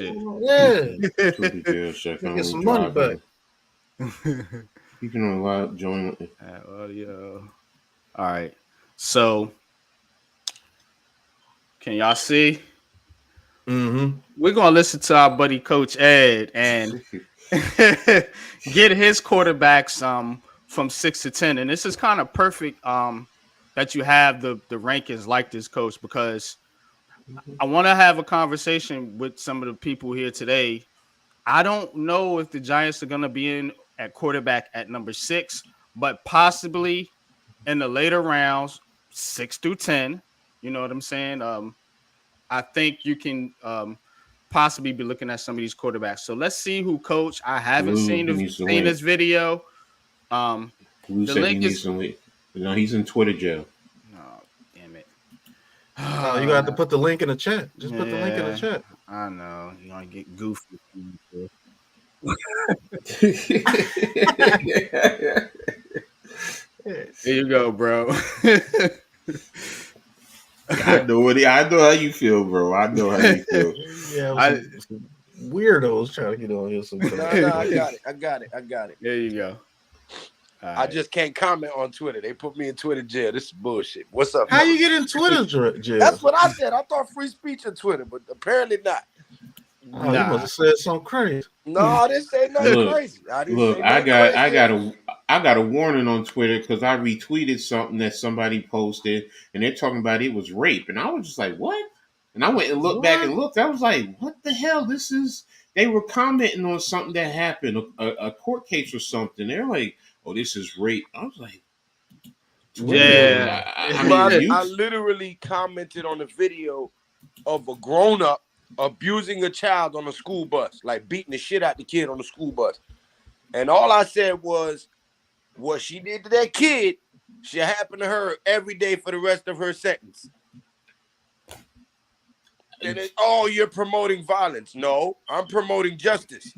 shit. Yeah. Get some money back. You can join audio. All right. So, can y'all see? Mm-hmm. We're gonna listen to our buddy Coach Ed and get his quarterbacks from 6 to 10. And this is kind of perfect that you have the rankings like this, Coach, because I want to have a conversation with some of the people here today. I don't know if the Giants are gonna be in at quarterback at number 6, but possibly in the later rounds, 6 through 10. You know what I'm saying? I think you can possibly be looking at some of these quarterbacks. So let's see who Coach. I haven't seen this video. Blue the said link is no, he's in Twitter jail. Oh, damn it. No, you got to put the link in the chat. Just put the link in the chat. I know. You're going to get goofy. There you go, bro. I know how you feel, bro. I know how you feel. Yeah, some weirdos trying to get on here sometimes. No, I got it. There you go. I just can't comment on Twitter. They put me in Twitter jail. This is bullshit. What's up? How you get in Twitter jail? That's what I said. I thought free speech on Twitter, but apparently not. Oh, you must have said something crazy. No, I didn't say nothing crazy. I got a warning on Twitter because I retweeted something that somebody posted, and they're talking about it was rape, and I was just like, what? And I went and looked back and looked. I was like, what the hell? They were commenting on something that happened, a court case or something. They're like, oh, this is rape. I was like, yeah. I literally commented on a video of a grown-up abusing a child on a school bus, like beating the shit out the kid on the school bus. And all I said was, what she did to that kid should happen to her every day for the rest of her sentence. And you're promoting violence. No, I'm promoting justice.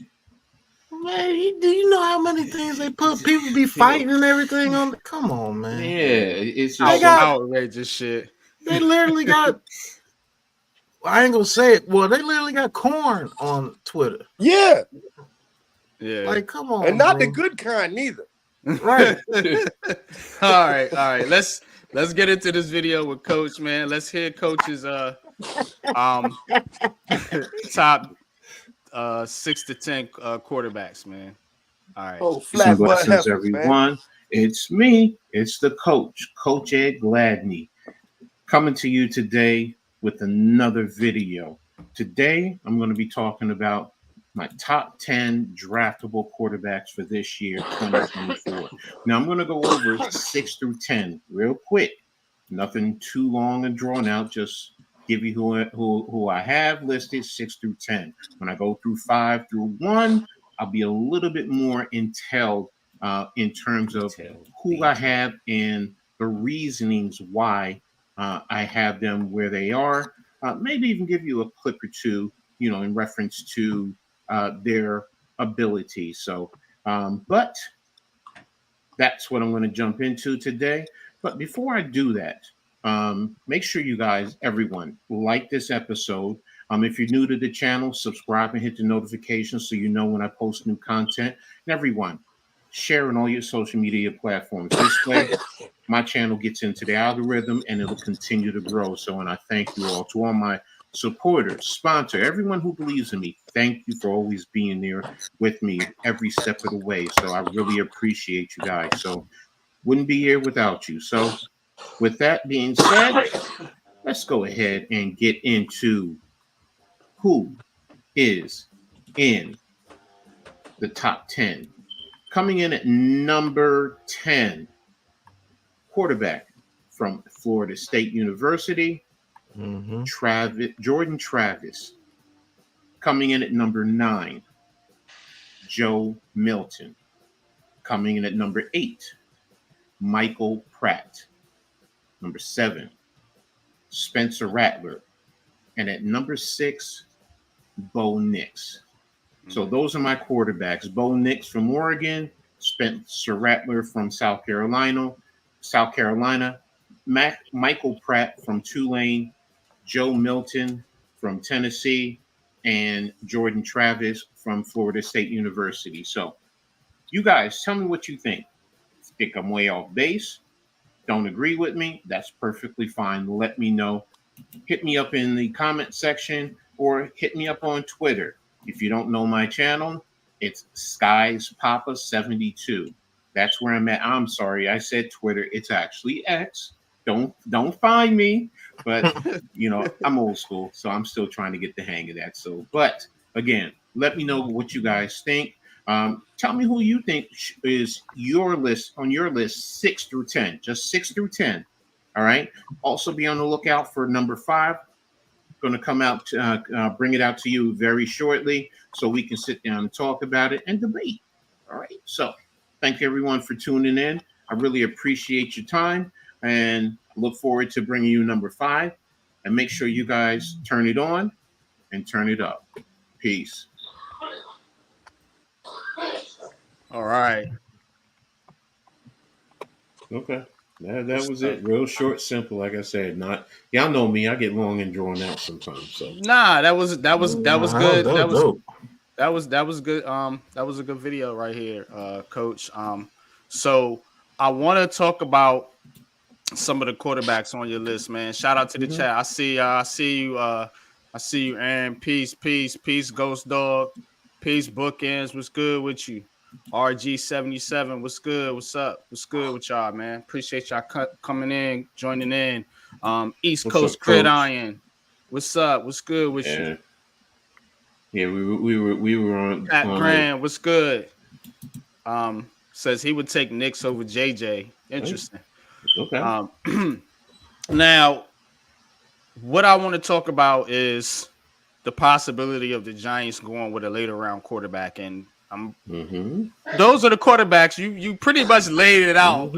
Man, do you know how many things they put people be fighting and everything on? Come on, man. Yeah, it's outrageous shit. They literally got. I ain't gonna say it. Well, they literally got corn on Twitter. Yeah. Like, come on, and not the good kind neither. Right. All right. Let's get into this video with Coach, man. Let's hear Coach's top 6 to 10 quarterbacks, man. All right. Oh, flat blessings, everyone. Man. It's me. It's the coach, Coach Ed Gladney, coming to you today with another video. Today, I'm going to be talking about my top 10 draftable quarterbacks for this year, 2024. Now, I'm going to go over 6 through 10 real quick. Nothing too long and drawn out. Just give you who I have listed 6 through 10. When I go through 5 through 1, I'll be a little bit more entailed in terms of who I have and the reasonings why I have them where they are. Maybe even give you a clip or two, in reference to their ability. So, but that's what I'm going to jump into today. But before I do that, make sure you guys, everyone, like this episode. If you're new to the channel, subscribe and hit the notifications so you know when I post new content. And everyone, share on all your social media platforms. This way, my channel gets into the algorithm and it'll continue to grow. So, and I thank you all. To all my supporters, sponsor, everyone who believes in me, thank you for always being there with me every step of the way. So I really appreciate you guys. So wouldn't be here without you. So with that being said, let's go ahead and get into who is in the top 10. Coming in at number 10, quarterback from Florida State University, Jordan Travis. Coming in at number 9, Joe Milton. Coming in at number 8, Michael Pratt. Number 7, Spencer Rattler. And at number 6, Bo Nix. So those are my quarterbacks. Bo Nix from Oregon, Spencer Rattler from South Carolina, Michael Pratt from Tulane, Joe Milton from Tennessee, and Jordan Travis from Florida State University. So, you guys, tell me what you think. Think I'm way off base? Don't agree with me? That's perfectly fine. Let me know. Hit me up in the comment section or hit me up on Twitter. If you don't know my channel, it's Skies Papa 72. That's where I'm at. I'm sorry, I said Twitter. It's actually X. Don't find me, but you know I'm old school, so I'm still trying to get the hang of that. So, but again, let me know what you guys think. Tell me who you think is your list on your list 6 through 10, just 6 through 10. All right. Also, be on the lookout for number 5. Going to come out, bring it out to you very shortly, so we can sit down and talk about it and debate. All right. So, thank you everyone for tuning in. I really appreciate your time, and look forward to bringing you number 5. And make sure you guys turn it on and turn it up. Peace. All right. Okay. That was it. Real short, simple. Like I said, not y'all know me. I get long and drawn out sometimes. So Nah, that was good. That was dope. that was good. That was a good video right here, Coach. So I want to talk about some of the quarterbacks on your list, man. Shout out to the chat. I see you. I see you, Aaron. Peace, Ghost Dog. Peace, Bookends. What's good with you? RG77. What's good? What's up? What's good with y'all, man? Appreciate y'all coming in, joining in. East Coast Gridiron. What's up? What's good with you? Yeah, we were on. Pat Grant. What's good? Says he would take Knicks over JJ. Interesting. Okay. Now, what I want to talk about is the possibility of the Giants going with a later round quarterback, and those are the quarterbacks. You pretty much laid it out.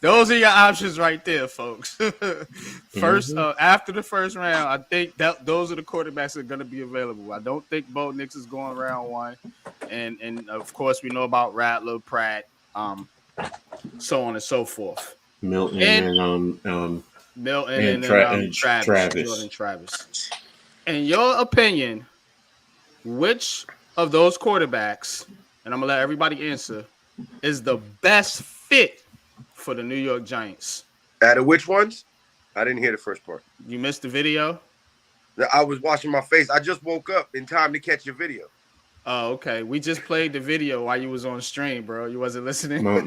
Those are your options right there, folks. First, after the first round, I think that those are the quarterbacks that are going to be available. I don't think Bo Nix is going round 1, and of course we know about Rattler, Pratt, so on and so forth. Milton and Travis. Jordan Travis. In your opinion, which of those quarterbacks, and I'm gonna let everybody answer, is the best fit for the New York Giants? Out of which ones? I didn't hear the first part. You missed the video? I was washing my face. I just woke up in time to catch your video. Oh, okay. We just played the video while you was on stream, bro. You wasn't listening. My I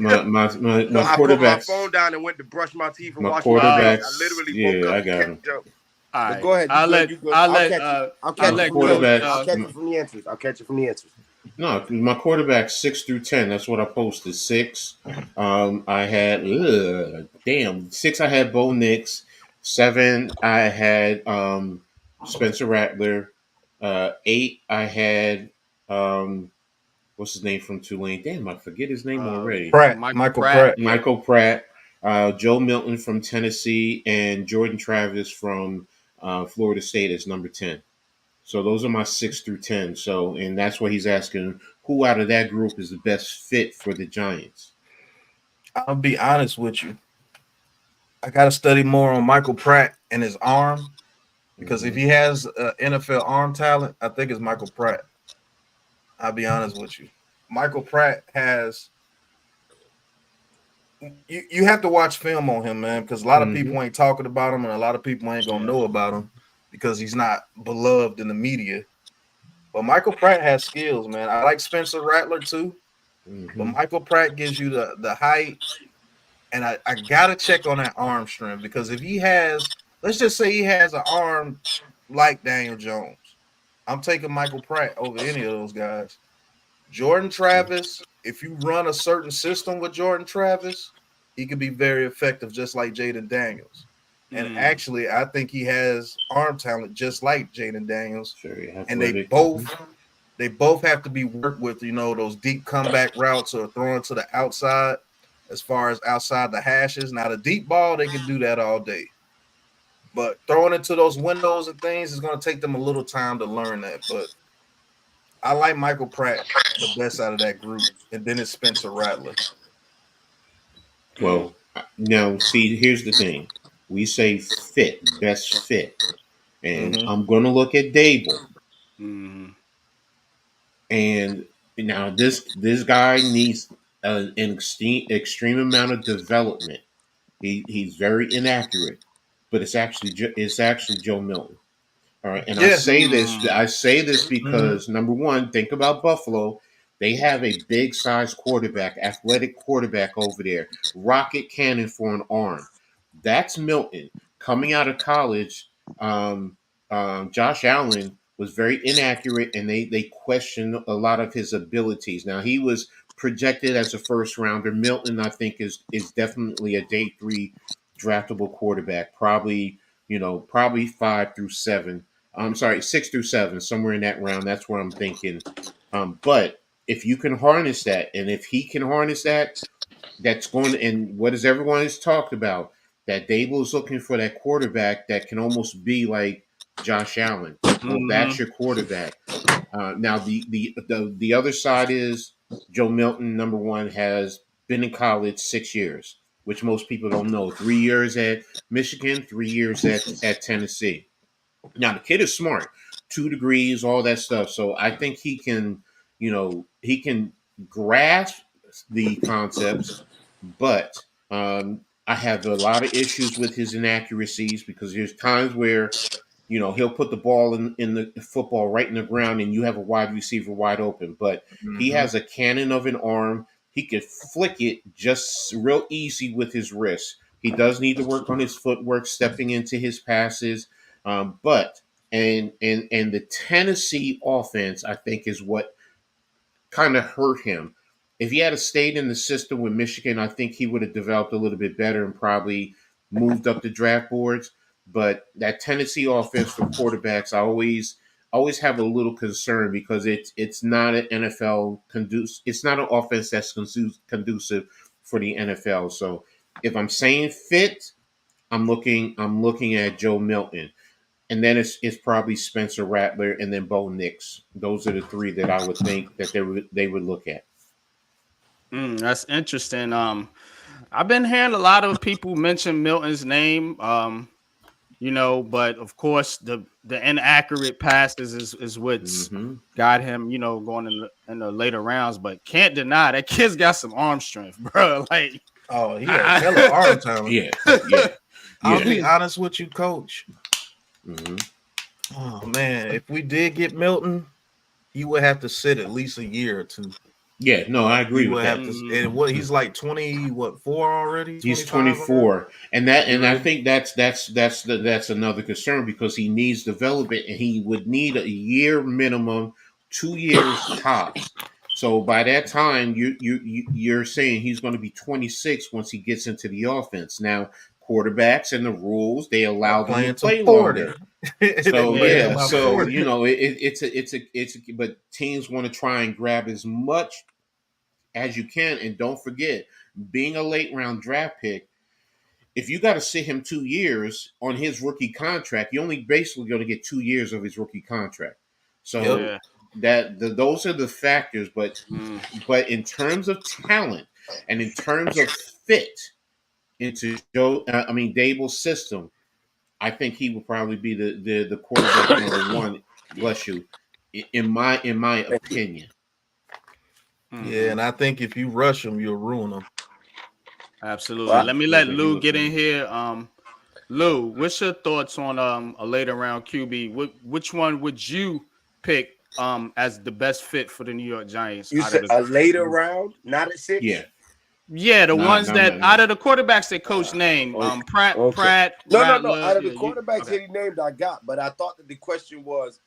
put my phone down and went to brush my teeth and wash my face. I literally woke up. I got him. All right. Go ahead. I'll catch you from the answers. No, my quarterback 6 through 10. That's what I posted. 6. I had 6. I had Bo Nix. 7. I had Spencer Rattler. 8. I had what's his name from Tulane? Damn, I forget his name already. Michael Pratt. Michael Pratt. Joe Milton from Tennessee, and Jordan Travis from Florida State is number 10. So those are my 6 through 10. So, and that's what he's asking, who out of that group is the best fit for the Giants? I'll be honest with you. I got to study more on Michael Pratt and his arm, because if he has NFL arm talent, I think it's Michael Pratt. I'll be honest with you. Michael Pratt has you have to watch film on him, man, because a lot of people ain't talking about him, and a lot of people ain't gonna know about him because he's not beloved in the media. But Michael Pratt has skills, man. I like Spencer Rattler too, but Michael Pratt gives you the height, and I gotta check on that arm strength, because if he has, let's just say he has an arm like Daniel Jones, I'm taking Michael Pratt over any of those guys. Jordan Travis, if you run a certain system with Jordan Travis, he could be very effective, just like Jaden Daniels. And actually, I think he has arm talent just like Jaden Daniels. And they both have to be worked with, you know, those deep comeback routes or throwing to the outside, as far as outside the hashes. Now, the deep ball, they can do that all day. But throwing into those windows and things is going to take them a little time to learn that. But I like Michael Pratt the best out of that group, and then it's Spencer Rattler. Well, now, see, here's the thing. We say fit, best fit. And I'm going to look at Dable. And now this guy needs an extreme amount of development. He's very inaccurate, but it's actually Joe Milton. All right, and Yeah. I say this because number one, think about Buffalo. They have a big size quarterback, athletic quarterback over there, rocket cannon for an arm. That's Milton coming out of college. Josh Allen was very inaccurate, and they questioned a lot of his abilities. Now he was projected as a first rounder. Milton, I think, is definitely a day 3 draftable quarterback. Probably 5 through 7. I'm sorry, 6 through 7, somewhere in that round. That's where I'm thinking. But if you can harness that, and if he can harness that, that's going to, and what is everyone has talked about, that Dable is looking for that quarterback that can almost be like Josh Allen. Well, that's your quarterback. Now the other side is Joe Milton, number one, has been in college 6 years, which most people don't know. 3 years at Michigan, 3 years at Tennessee. Now the kid is smart, 2 degrees, all that stuff. So I think he can grasp the concepts, but I have a lot of issues with his inaccuracies because there's times where he'll put the ball in the football right in the ground and you have a wide receiver wide open, but he has a cannon of an arm. He could flick it just real easy with his wrist. He does need to work on his footwork, stepping into his passes. But the Tennessee offense, I think, is what kind of hurt him. If he had stayed in the system with Michigan, I think he would have developed a little bit better and probably moved up the draft boards. But that Tennessee offense for quarterbacks, I always have a little concern because it's not an NFL conducive. It's not an offense that's conducive for the NFL. So if I'm saying fit, I'm looking at Joe Milton. And then it's probably Spencer Rattler and then Bo Nix. Those are the 3 that I would think that they would look at. That's interesting. I've been hearing a lot of people mention Milton's name. But of course the inaccurate passes is what's got him, going in the later rounds. But can't deny that kid's got some arm strength, bro. Like, he has hella arm talent. Yeah. I'll be honest with you, Coach. Oh man, if we did get Milton, he would have to sit at least a year or 2. Yeah, no, I agree with that. And he's like 4 already? He's 24, and I think that's another concern because he needs development, and he would need a year minimum, 2 years tops. So by that time, you're saying he's going to be 26 once he gets into the offense. Now, quarterbacks and the rules, they allow them to play longer. So but teams want to try and grab as much as you can, and don't forget, being a late round draft pick, if you got to sit him 2 years on his rookie contract, you're only basically going to get 2 years of his rookie contract. So those are the factors. But in terms of talent and in terms of fit into Dable's system, I think he will probably be the quarterback number 1. Bless you, in my opinion. Yeah, and I think if you rush him, you'll ruin him. Absolutely. Let me let Lou get in here. Lou, what's your thoughts on a later round QB? Which one would you pick as the best fit for the New York Giants? You said a later round, not at 6? Yeah, the ones that out of the quarterbacks that Coach named, Pratt. No. Rattler, Out of the quarterbacks that he named, I got. But I thought that the question was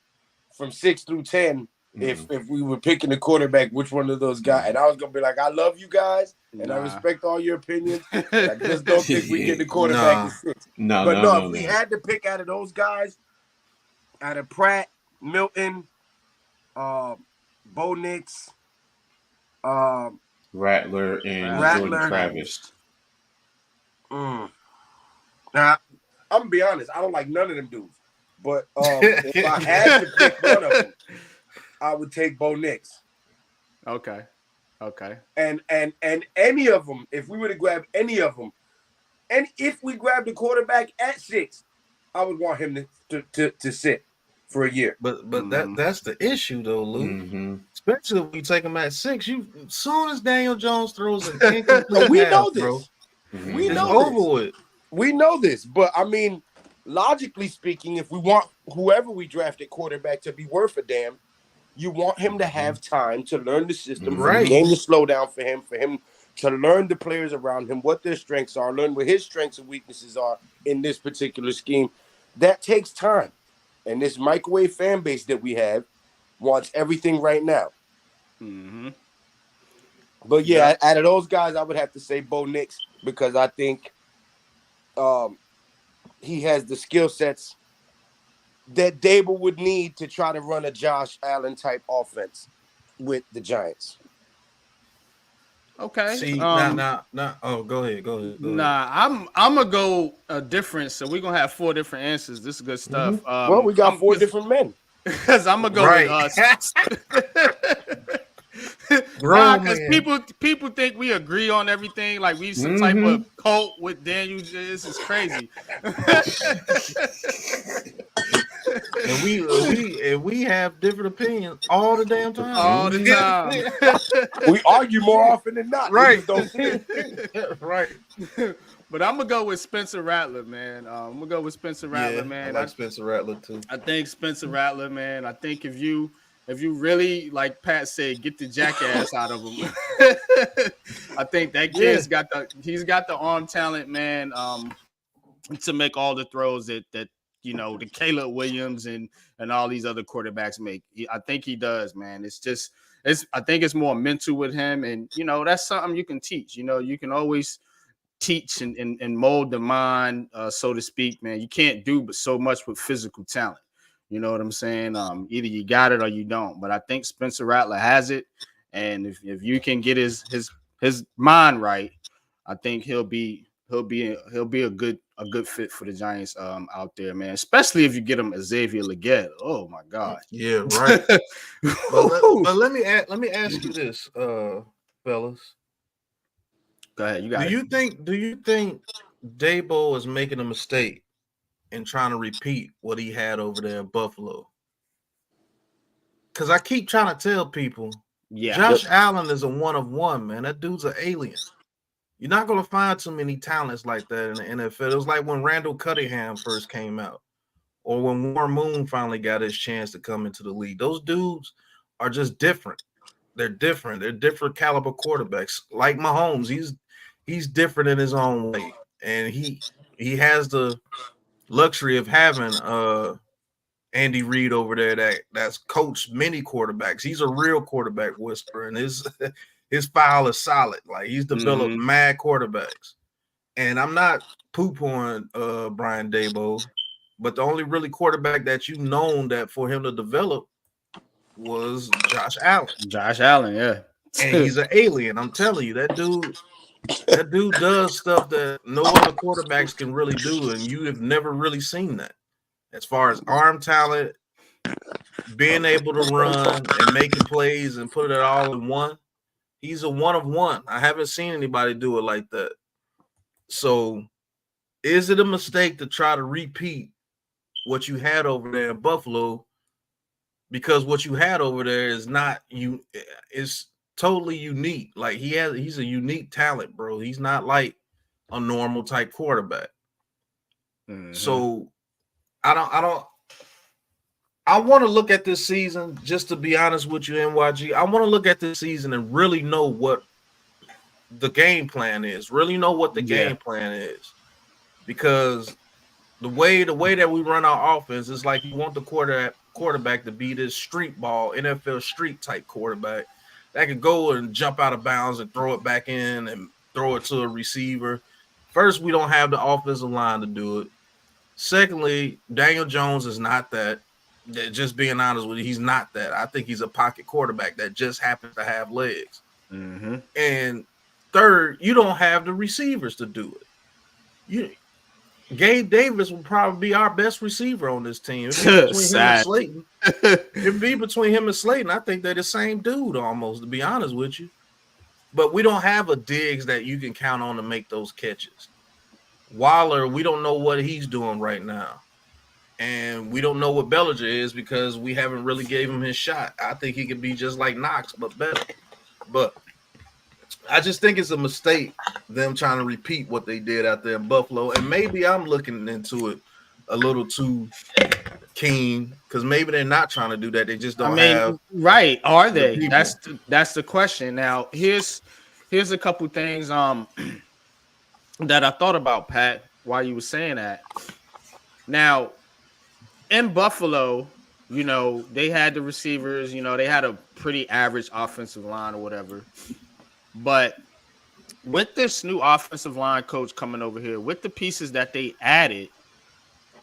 from 6 through 10. If we were picking a quarterback, which one of those guys? And I was gonna be like, I love you guys, and I respect all your opinions. I just don't think we get the quarterback at 6. If we had to pick out of those guys, out of Pratt, Milton, Bo Nix, Rattler, and Jordan Travis. Now, I'm gonna be honest, I don't like none of them dudes. But if I had to pick one of them, I would take Bo Nix. Okay. And any of them, if we were to grab any of them, and if we grabbed the quarterback at 6, I would want him to sit. for a year. But that's the issue though, Lou. Mm-hmm. Especially when you take him at 6. You as soon as Daniel Jones throws an incomplete We pass, know bro, this. Mm-hmm. We it's know over this. with. We know this, but I mean, logically speaking, if we want whoever we drafted quarterback to be worth a damn, you want him to have time to learn the system, for the Right. game to slow down for him to learn the players around him, what their strengths are, learn what his strengths and weaknesses are in this particular scheme. That takes time. And this microwave fan base that we have wants everything right now. Mm-hmm. But yeah, out of those guys, I would have to say Bo Nix, because I think he has the skill sets that Dable would need to try to run a Josh Allen type offense with the Giants. Okay. See, now. Oh, go ahead. Nah, I'm gonna go a different. So we're gonna have 4 different answers. This is good stuff. Well, we got 4 different men. Because I'm gonna go Right. with because people think we agree on everything. Like we some type of cult with Daniel. This is crazy. and we have different opinions all the damn time. All the time. We argue more often than not. Right. Don't see it. Right. But I'm gonna go with Spencer Rattler, man. I'm gonna go with Spencer Rattler, man. I like Spencer Rattler too. I think Spencer Rattler, man. I think if you really, like Pat said, get the jackass out of him, I think that kid's got the arm talent, man, to make all the throws that the Caleb Williams and all these other quarterbacks make. I think he does, man. I think it's more mental with him, and that's something you can teach. You can always teach and mold the mind, so to speak, man. You can't do but so much with physical talent. You know what I'm saying? Either you got it or you don't. But I think Spencer Rattler has it, and if you can get his mind right, I think he'll be a good fit for the Giants out there, man. Especially if you get him Xavier Legette. Oh my God. Yeah, right. but let me ask you this, fellas. Go ahead. You got it. Do you think Dabo is making a mistake in trying to repeat what he had over there in Buffalo? Because I keep trying to tell people, Josh Allen is a 1 of 1, man. That dude's an alien. You're not going to find too many talents like that in the NFL. It was like when Randall Cunningham first came out, or when Warren Moon finally got his chance to come into the league. Those dudes are just different. They're different. They're different caliber quarterbacks. Like Mahomes, he's different in his own way, and he has the luxury of having Andy Reid over there that's coached many quarterbacks. He's a real quarterback whisperer, and his file is solid. Like he's developed mad quarterbacks. And I'm not poo-pooing Brian Dabo, but the only really quarterback that you've known that for him to develop was Josh Allen. Josh Allen, yeah. And he's an alien. I'm telling you, that dude does stuff that no other quarterbacks can really do, and you have never really seen that. As far as arm talent, being able to run and making plays and put it all in one, he's a 1 of 1. I haven't seen anybody do it like that. So, is it a mistake to try to repeat what you had over there in Buffalo? Because what you had over there is totally unique. Like he's a unique talent, bro. He's not like a normal type quarterback. So I want to look at this season, just to be honest with you, NYG. I want to look at this season and really know what the game plan is. Really know what the game plan is. Because the way that we run our offense is like you want the quarterback to be this street ball, NFL street type quarterback that can go and jump out of bounds and throw it back in and throw it to a receiver. First, we don't have the offensive line to do it. Secondly, Daniel Jones is not that. Just being honest with you, he's not that. I think he's a pocket quarterback that just happens to have legs. And third, you don't have the receivers to do it. Gabe Davis will probably be our best receiver on this team. It'd be between him and Slayton. I think they're the same dude almost, to be honest with you. But we don't have a Diggs that you can count on to make those catches. Waller, we don't know what he's doing right now. And we don't know what Bellinger is because we haven't really gave him his shot. I think he could be just like Knox, but better. But I just think it's a mistake them trying to repeat what they did out there in Buffalo. And maybe I'm looking into it a little too keen because maybe they're not trying to do that. They just don't have right. Are they? people. That's the question. Now, here's a couple things that I thought about, Pat, while you were saying that. Now, in Buffalo, you know, they had the receivers, you know, they had a pretty average offensive line or whatever. But with this new offensive line coach coming over here, with the pieces that they added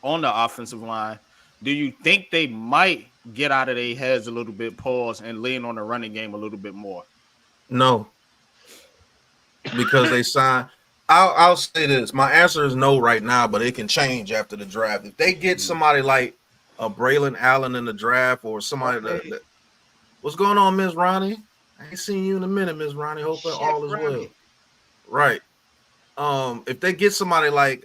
on the offensive line, do you think they might get out of their heads a little bit, pause, and lean on the running game a little bit more? No. Because they signed. I'll say this. My answer is no right now, but it can change after the draft. If they get somebody like a Braylon Allen in the draft or somebody that what's going on, Miss Ronnie? I ain't seen you in a minute, Miss Ronnie. Hope all is well. Right. If they get somebody like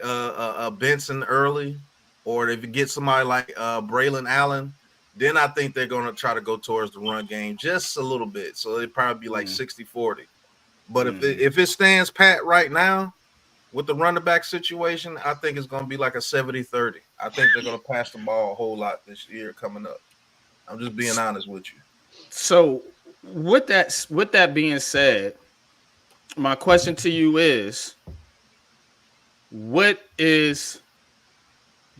Benson early, or if you get somebody like Braylon Allen, then I think they're going to try to go towards the run game just a little bit. So it'd probably be like 60-40. But if it stands pat right now with the running back situation, I think it's going to be like a 70-30. I think they're going to pass the ball a whole lot this year coming up. I'm just being honest with you. So with that being said, my question to you is, what is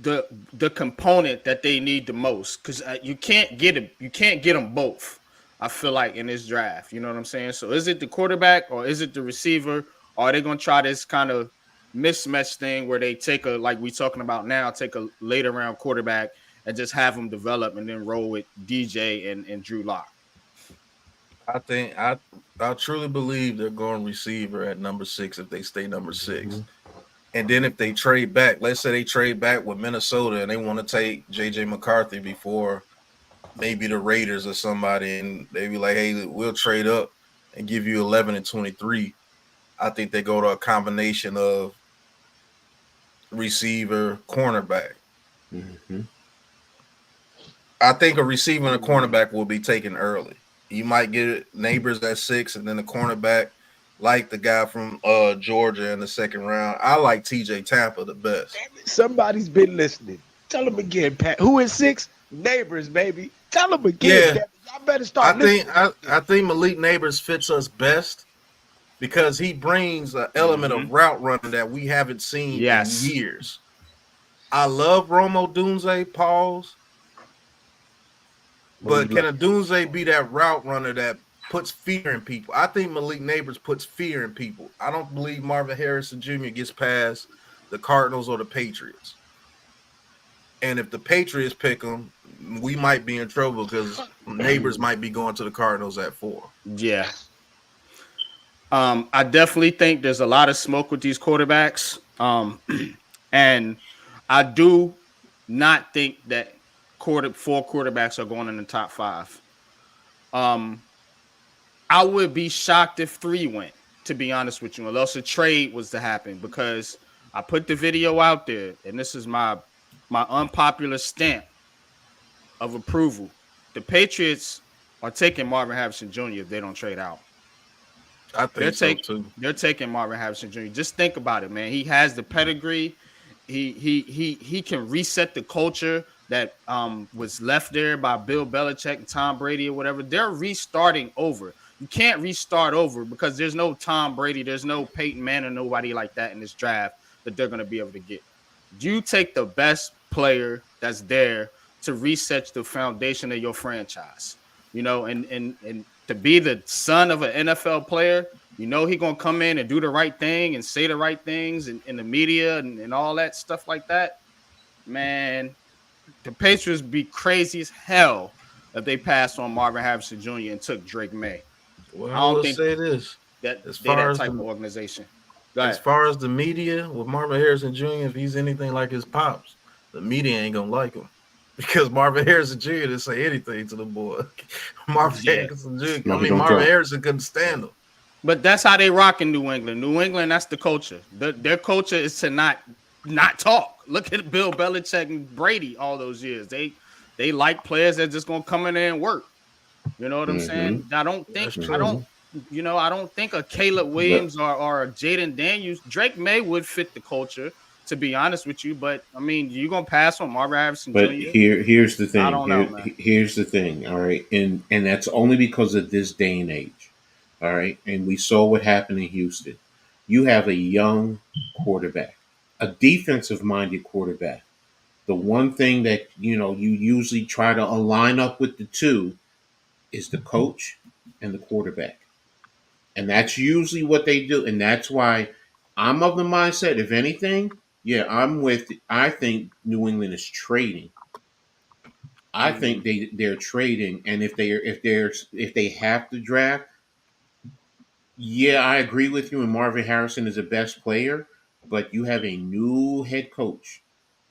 the component that they need the most? Because you can't get them both. I feel like in this draft, you know what I'm saying? So is it the quarterback or is it the receiver? Or are they going to try this kind of mismatch thing where they take like we talking about now, take a later round quarterback and just have them develop and then roll with DJ and Drew Lock? I think I truly believe they're going receiver at number 6 if they stay number 6. Mm-hmm. And then if they trade back, let's say they trade back with Minnesota and they want to take JJ McCarthy before maybe the Raiders or somebody, and they be like, hey, we'll trade up and give you 11 and 23. I think they go to a combination of receiver, cornerback. Mm-hmm. I think a receiver and a cornerback will be taken early. You might get Neighbors at 6 and then the cornerback, like the guy from Georgia in the second round. I like TJ Tampa the best. Somebody's been listening. Tell them again, Pat. Who is 6? Neighbors, baby. Tell them again. Yeah. Y'all better start listening. I think Malik Neighbors fits us best because he brings an element of route running that we haven't seen in years. I love Rome Odunze, pause. But can Odunze be that route runner that puts fear in people? I think Malik Neighbors puts fear in people. I don't believe Marvin Harrison Jr. gets past the Cardinals or the Patriots. And if the Patriots pick him, we might be in trouble because Neighbors might be going to the Cardinals at 4. Yeah. I definitely think there's a lot of smoke with these quarterbacks. And I do not think that 4 quarterbacks are going in the top 5. I would be shocked if 3 went, to be honest with you, unless a trade was to happen, because I put the video out there, and this is my unpopular stamp of approval. The Patriots are taking Marvin Harrison Jr. if they don't trade out. I think so too. They're taking Marvin Harrison Jr. Just think about it, man. He has the pedigree. He can reset the culture that was left there by Bill Belichick and Tom Brady or whatever. They're restarting over. You can't restart over because there's no Tom Brady, there's no Peyton Manning, nobody like that in this draft that they're going to be able to get. You take the best player that's there to reset the foundation of your franchise, you know, and to be the son of an NFL player, you know, he's going to come in and do the right thing and say the right things in the media and all that stuff like that. Man, the Patriots be crazy as hell if they passed on Marvin Harrison Jr. and took Drake May. Well, I don't think say this. That type of organization. As far as the media with Marvin Harrison Jr., if he's anything like his pops, the media ain't gonna like him because Marvin Harrison Jr. didn't say anything to the boy. Marvin Harrison Jr. Marvin Harrison couldn't stand him. But that's how they rock in New England. New England, that's the culture. Their culture is to not not talk. Look at Bill Belichick and Brady all those years. They like players that just gonna come in there and work. You know what I'm saying? I don't think I don't think a Caleb Williams or a Jaden Daniels. Drake May would fit the culture, to be honest with you. But I mean, you gonna pass on Marvin Harrison But Jr.? here's the thing. I don't know, man. Here's the thing. All right, and that's only because of this day and age. All right, and we saw what happened in Houston. You have a young quarterback, a defensive-minded quarterback. The one thing that you usually try to align up with the two is the coach and the quarterback. And that's usually what they do. And that's why I'm of the mindset, if anything, I think New England is trading. I think they're trading. And if they have to draft, yeah, I agree with you. And Marvin Harrison is the best player, but you have a new head coach.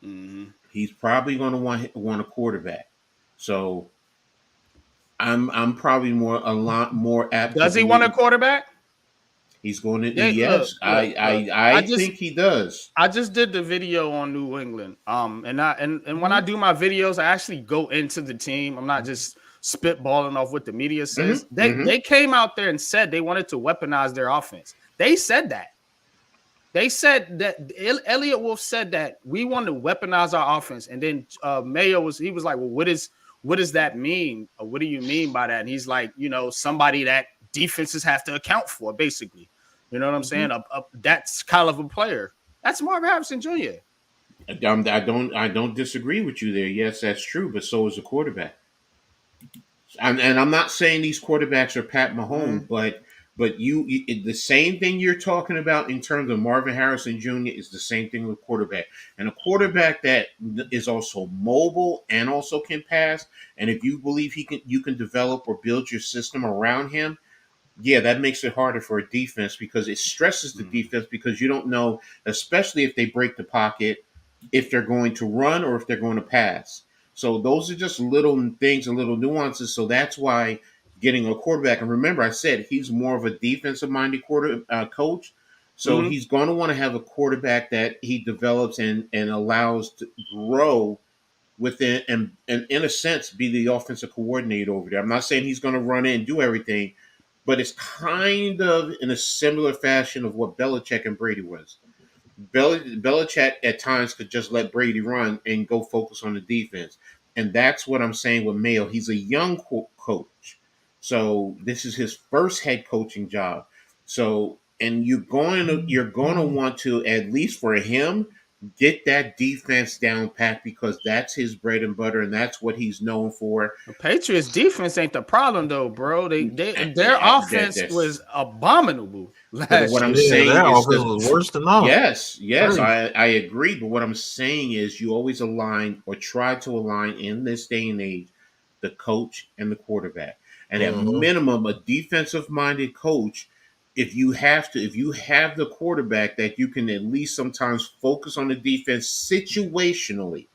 Mm-hmm. He's probably going to want a quarterback. So I'm probably a lot more apt. Does he want a quarterback? He's going to. Yeah, yes, look, I think he does. I just did the video on New England. And when I do my videos, I actually go into the team. I'm not just spitballing off what the media says. They came out there and said they wanted to weaponize their offense. They said that. They said that Elliot Wolf said that we want to weaponize our offense. And then Mayo was like, well, what does that mean? Or what do you mean by that? And he's like, somebody that defenses have to account for, basically. You know what I'm saying? That's kind of a player. That's Marvin Harrison Jr. I don't disagree with you there. Yes, that's true. But so is a quarterback. And I'm not saying these quarterbacks are Pat Mahomes, but the same thing you're talking about in terms of Marvin Harrison Jr. is the same thing with quarterback. And a quarterback that is also mobile and also can pass. And if you believe you can develop or build your system around him, yeah, that makes it harder for a defense because it stresses the defense because you don't know, especially if they break the pocket, if they're going to run or if they're going to pass. So those are just little things and little nuances. So that's why getting a quarterback, and remember I said he's more of a defensive-minded coach. So he's going to want to have a quarterback that he develops and allows to grow within and in a sense be the offensive coordinator over there. I'm not saying he's going to run in and do everything, but it's kind of in a similar fashion of what Belichick and Brady was. Belichick at times could just let Brady run and go focus on the defense. And that's what I'm saying with Mayo. He's a young coach. So this is his first head coaching job. So, and you're going to want to, at least for him, get that defense down pat because that's his bread and butter and that's what he's known for. The Patriots defense ain't the problem though, bro. Their offense was abominable. But what I'm saying their is offense was worse than all. Yes, I agree. But what I'm saying is you always align or try to align in this day and age the coach and the quarterback. And at minimum, a defensive-minded coach, if you have the quarterback that you can at least sometimes focus on the defense situationally.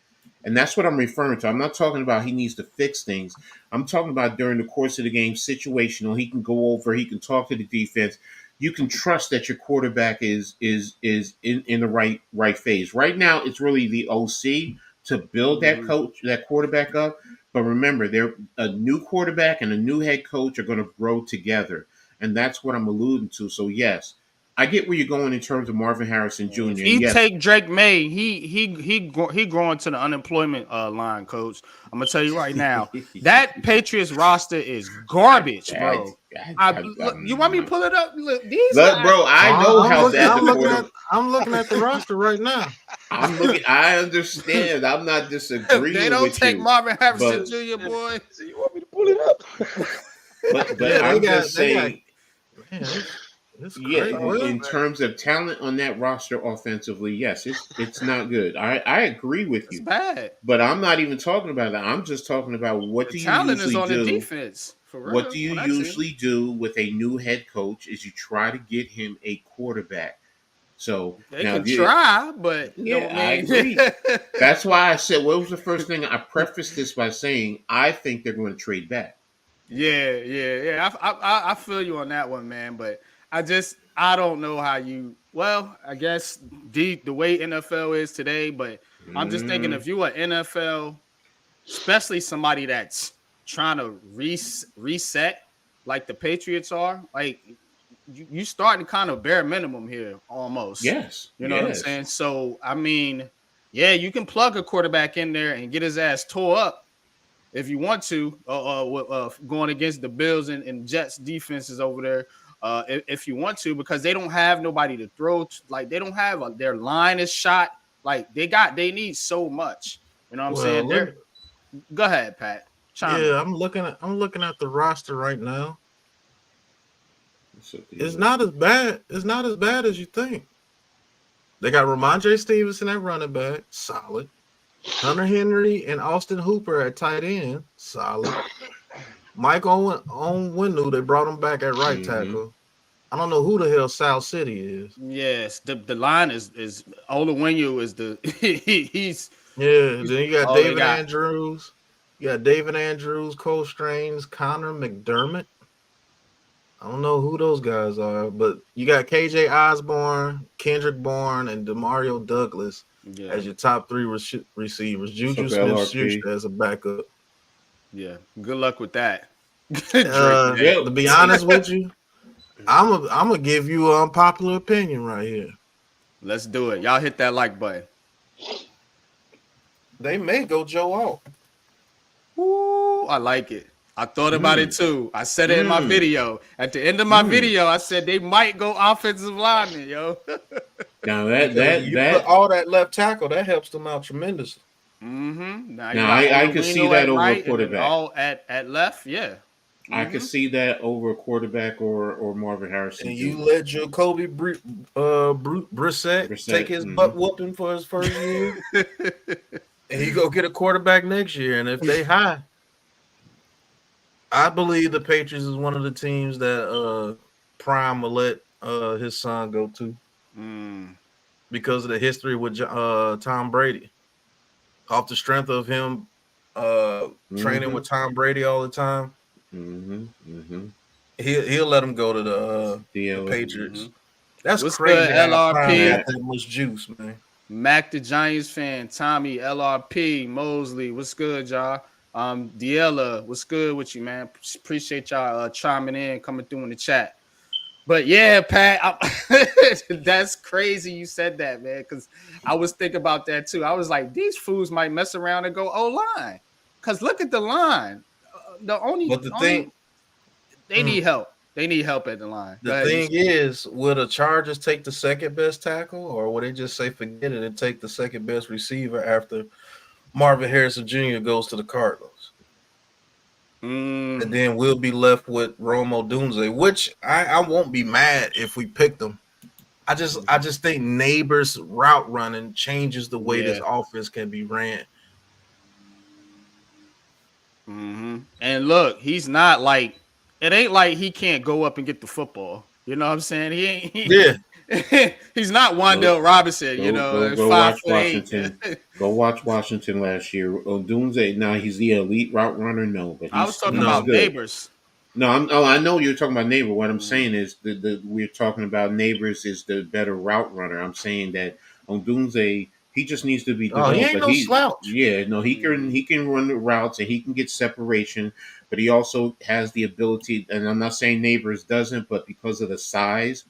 And that's what I'm referring to. I'm not talking about he needs to fix things. I'm talking about during the course of the game, situational. He can go over, he can talk to the defense. You can trust that your quarterback is in the right phase. Right now, it's really the OC to build that quarterback up. But remember, they're a new quarterback and a new head coach are going to grow together. And that's what I'm alluding to. So, yes, I get where you're going in terms of Marvin Harrison Jr. If take Drake May, he growing to the unemployment line, coach. I'm gonna tell you right now, that Patriots roster is garbage, bro. You want me to pull it up? Look, bro, I know I'm looking at the roster right now. I understand. I'm not disagreeing with you. They don't take Marvin Harrison Jr., boy. So you want me to pull it up? But I'm just saying. Yeah, in terms of talent on that roster offensively, yes, it's not good. I agree with you. It's bad. But I'm not even talking about that. I'm just talking about what do you usually do? The defense. For real. What do you usually do with a new head coach is you try to get him a quarterback. So they can try, but I agree. That's why I said what was the first thing I prefaced this by saying I think they're going to trade back. Yeah. I feel you on that one, man. But I don't know how you Well, I guess the way NFL is today, but I'm just thinking if you are NFL, especially somebody that's trying to reset like the Patriots are, like you starting kind of bare minimum here almost. Yes. You know what I'm saying? So I mean, yeah, you can plug a quarterback in there and get his ass tore up if you want to, going against the Bills and Jets defenses over there. If you want to, because they don't have nobody to throw. Like they don't have their line is shot. Like they need so much. You know what I'm saying? Go ahead, Pat. Chime in. I'm looking at the roster right now. It's not as bad. It's not as bad as you think. They got Ramondre Stevenson at running back, solid. Hunter Henry and Austin Hooper at tight end, solid. Mike Onwenu, they brought him back at right tackle. I don't know who the hell South City is. Yes, the line is Olawinu is the he's Then you got David Andrews. You got David Andrews, Cole Strange, Connor McDermott. I don't know who those guys are, but you got KJ Osborne, Kendrick Bourne, and Demario Douglas as your top three receivers. Juju Smith-Schuster as a backup. Yeah, good luck with that. To be honest with you, I'm gonna give you an unpopular opinion right here. Let's do it. Y'all hit that like button. They may go Joe Alt. Ooh, I like it. I thought about it too. I said it in my video. At the end of my video, I said they might go offensive lineman, yo. Now you put all that left tackle, that helps them out tremendously. Now I can see that over a quarterback. All at left, yeah. I could see that over a quarterback or Marvin Harrison. And you let Jacoby Brissett take his butt whooping for his first year, and he go get a quarterback next year. And if they high, I believe the Patriots is one of the teams that Prime will let his son go to because of the history with Tom Brady. Off the strength of him training with Tom Brady all the time, he'll let him go to the Patriots. That's What's crazy. Good, LRP? Got that much juice, man. Mac the Giants fan, Tommy, LRP, Mosley, what's good, y'all? Diella, what's good with you, man? Appreciate y'all chiming in, coming through in the chat. But yeah, Pat, that's crazy you said that, man, because I was thinking about that too. I was like, these fools might mess around and go O-line. Because look at the line. They need help. They need help at the line. The thing is, will the Chargers take the second best tackle, or will they just say forget it and take the second best receiver after Marvin Harrison Jr. goes to the Cardinals? And then we'll be left with Rome Odunze, which I won't be mad if we pick them. I just think Neighbors' route running changes the way this offense can be ran. And look, he's not like it ain't like he can't go up and get the football. You know what I'm saying? He's not Wandale Robinson. Go watch Washington. Go watch Washington last year. Odunze. Now he's the elite route runner. No, but I was talking about Neighbors. No, I know you're talking about Neighbor. What I'm saying is we're talking about Neighbors is the better route runner. I'm saying that Odunze, he just needs to be developed. He ain't no slouch. Yeah, no, he can run the routes and he can get separation, but he also has the ability. And I'm not saying Neighbors doesn't, but because of the size,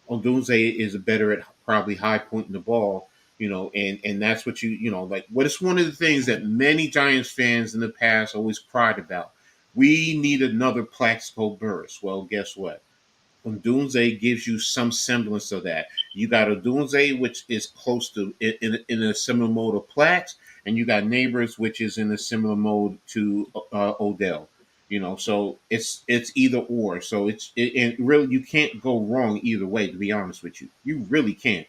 Odunze is better at probably high pointing the ball. And that's what what is one of the things that many Giants fans in the past always cried about. We need another Plaxico Burress. Well, guess what? Odunze gives you some semblance of that. You got Odunze, which is close to in a similar mode of Plax, and you got Neighbors, which is in a similar mode to Odell. So it's either or. So and really you can't go wrong either way. To be honest with you, you really can't.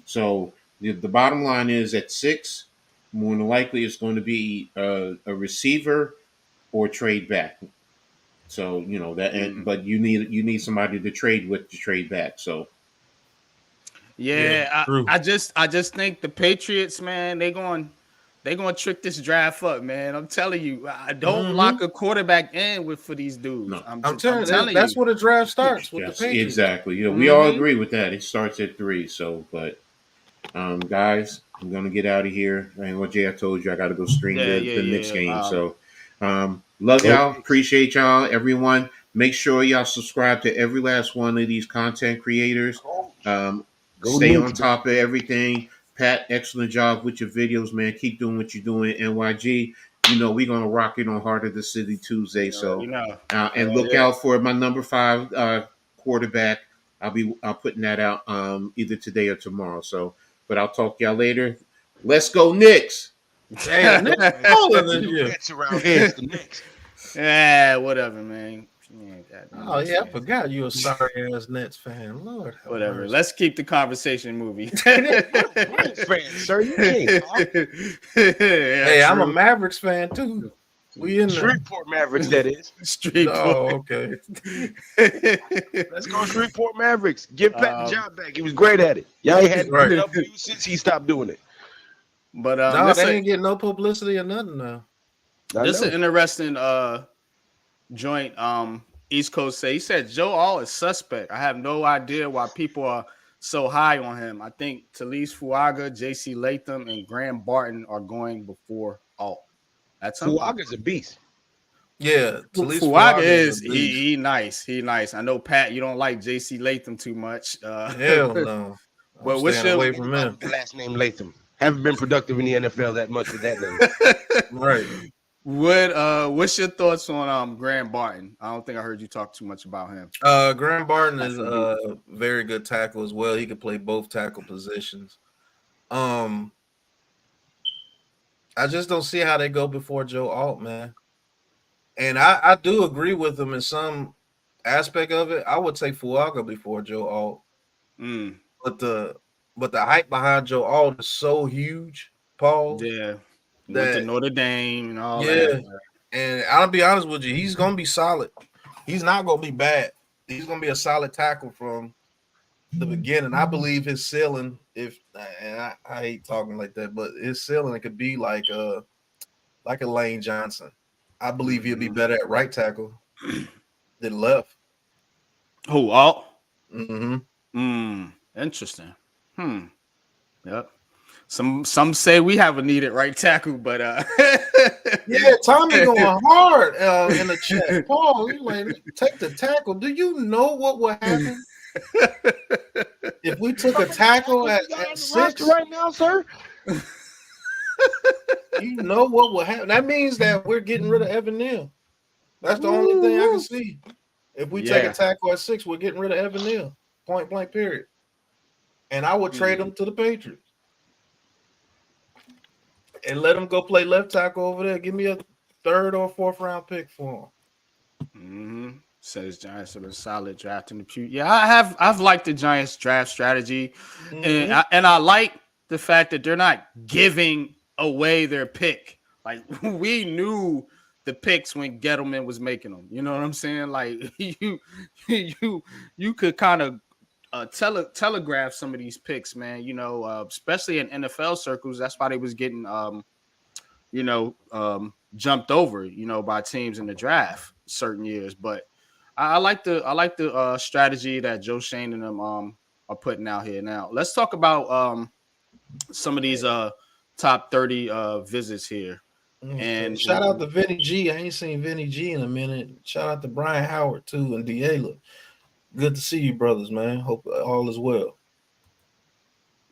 So the bottom line is at 6, more than likely it's going to be a receiver or trade back. So but you need somebody to trade with to trade back. So I just think the Patriots, man, they going they're gonna trick this draft up, man. I'm telling you, I don't lock a quarterback in for these dudes. No. I'm telling you, that's where the draft starts with the Patriots. Exactly. You know, we all agree with that. It starts at 3. So, but guys, I'm gonna get out of here. And what Jay, I told you, I got to go stream the Knicks game. So, love y'all. Appreciate y'all, everyone. Make sure y'all subscribe to every last one of these content creators. Stay on top of everything. Pat, excellent job with your videos, man. Keep doing what you're doing. NYG, you know, we're going to rock it on Heart of the City Tuesday. So, and look out for my number 5 quarterback. I'll putting that out either today or tomorrow. So, but I'll talk to y'all later. Let's go Knicks. Hey, yeah, whatever, man. Oh yeah, I forgot you a sorry ass Nets fan. Lord, whatever. Let's keep the conversation moving. fan, sir, you can't. Hey, I'm a Mavericks fan too. We in Shreveport Mavericks, that is. Shreveport. Oh, okay. Let's go Shreveport Mavericks. Give Pat the job back. He was great at it. Y'all ain't had W since he stopped doing it. But no, they ain't getting no publicity or nothing now. This is an interesting joint. East Coast say he said Joe All is suspect. I have no idea why people are so high on him. I think Talise Fuaga, JC Latham, and Graham Barton are going before Alt. That's Fuaga's a beast. Yeah, Fuaga is he nice. He nice. I know Pat, you don't like JC Latham too much. Hell no. But what's your away from him? Last name Latham. Haven't been productive in the NFL that much with that name. Right. What's your thoughts on Graham Barton? I don't think I heard you talk too much about him. Graham Barton is a very good tackle as well. He can play both tackle positions. I just don't see how they go before Joe Alt, man. And I do agree with him in some aspect of it. I would take Fuaga before Joe Alt. But the hype behind Joe Alt is so huge, Paul. Yeah. With the Notre Dame and all that. And I'll be honest with you, he's gonna be solid. He's not gonna be bad. He's gonna be a solid tackle from the beginning. I believe his ceiling, I hate talking like that, but his ceiling, it could be like a Lane Johnson. I believe he'll be better at right tackle than left. Who, Alt? Mm-hmm. Interesting. Yep. Some say we have a needed right tackle, but yeah, Tommy going hard in the chat. Paul, you like take the tackle. Do you know what would happen if we took a tackle at 6 right now, sir? You know what will happen. That means that we're getting rid of Evan Neal. That's the only thing I can see. If we take a tackle at 6, we're getting rid of Evan Neal. Point blank, period. And I would trade him to the Patriots. And let him go play left tackle over there. Give me a 3rd or 4th round pick for him. Says Giants are a solid draft in the future. Yeah, I've liked the Giants draft strategy, and I like the fact that they're not giving away their pick. Like we knew the picks when Gettleman was making them. You know what I'm saying? Like you could kind of telegraph some of these picks, man. You know, especially in NFL circles. That's why they was getting, jumped over, by teams in the draft certain years. But I like the strategy that Joe Shane and them are putting out here. Now let's talk about some of these top 30 visits here. And shout out to Vinny G. I ain't seen Vinny G in a minute. Shout out to Brian Howard too and Diela. Good to see you, brothers, man. Hope all is well.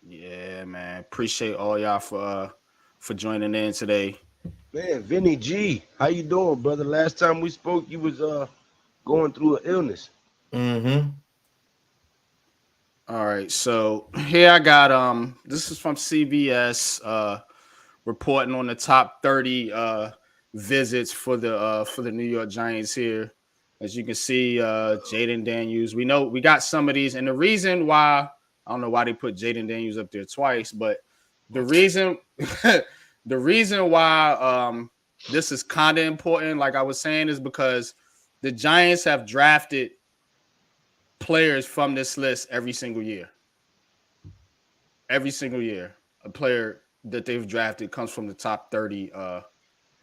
Yeah, man. Appreciate all y'all for joining in today. Man, Vinny G, how you doing, brother? Last time we spoke, you was going through an illness. Mm-hmm. All right, so here I got this is from CBS reporting on the top 30 visits for the New York Giants here. As you can see, Jaden Daniels. We know we got some of these, and the reason why I don't know why they put Jaden Daniels up there twice, but the reason why this is kind of important, like I was saying, is because the Giants have drafted players from this list every single year. Every single year, a player that they've drafted comes from the top 30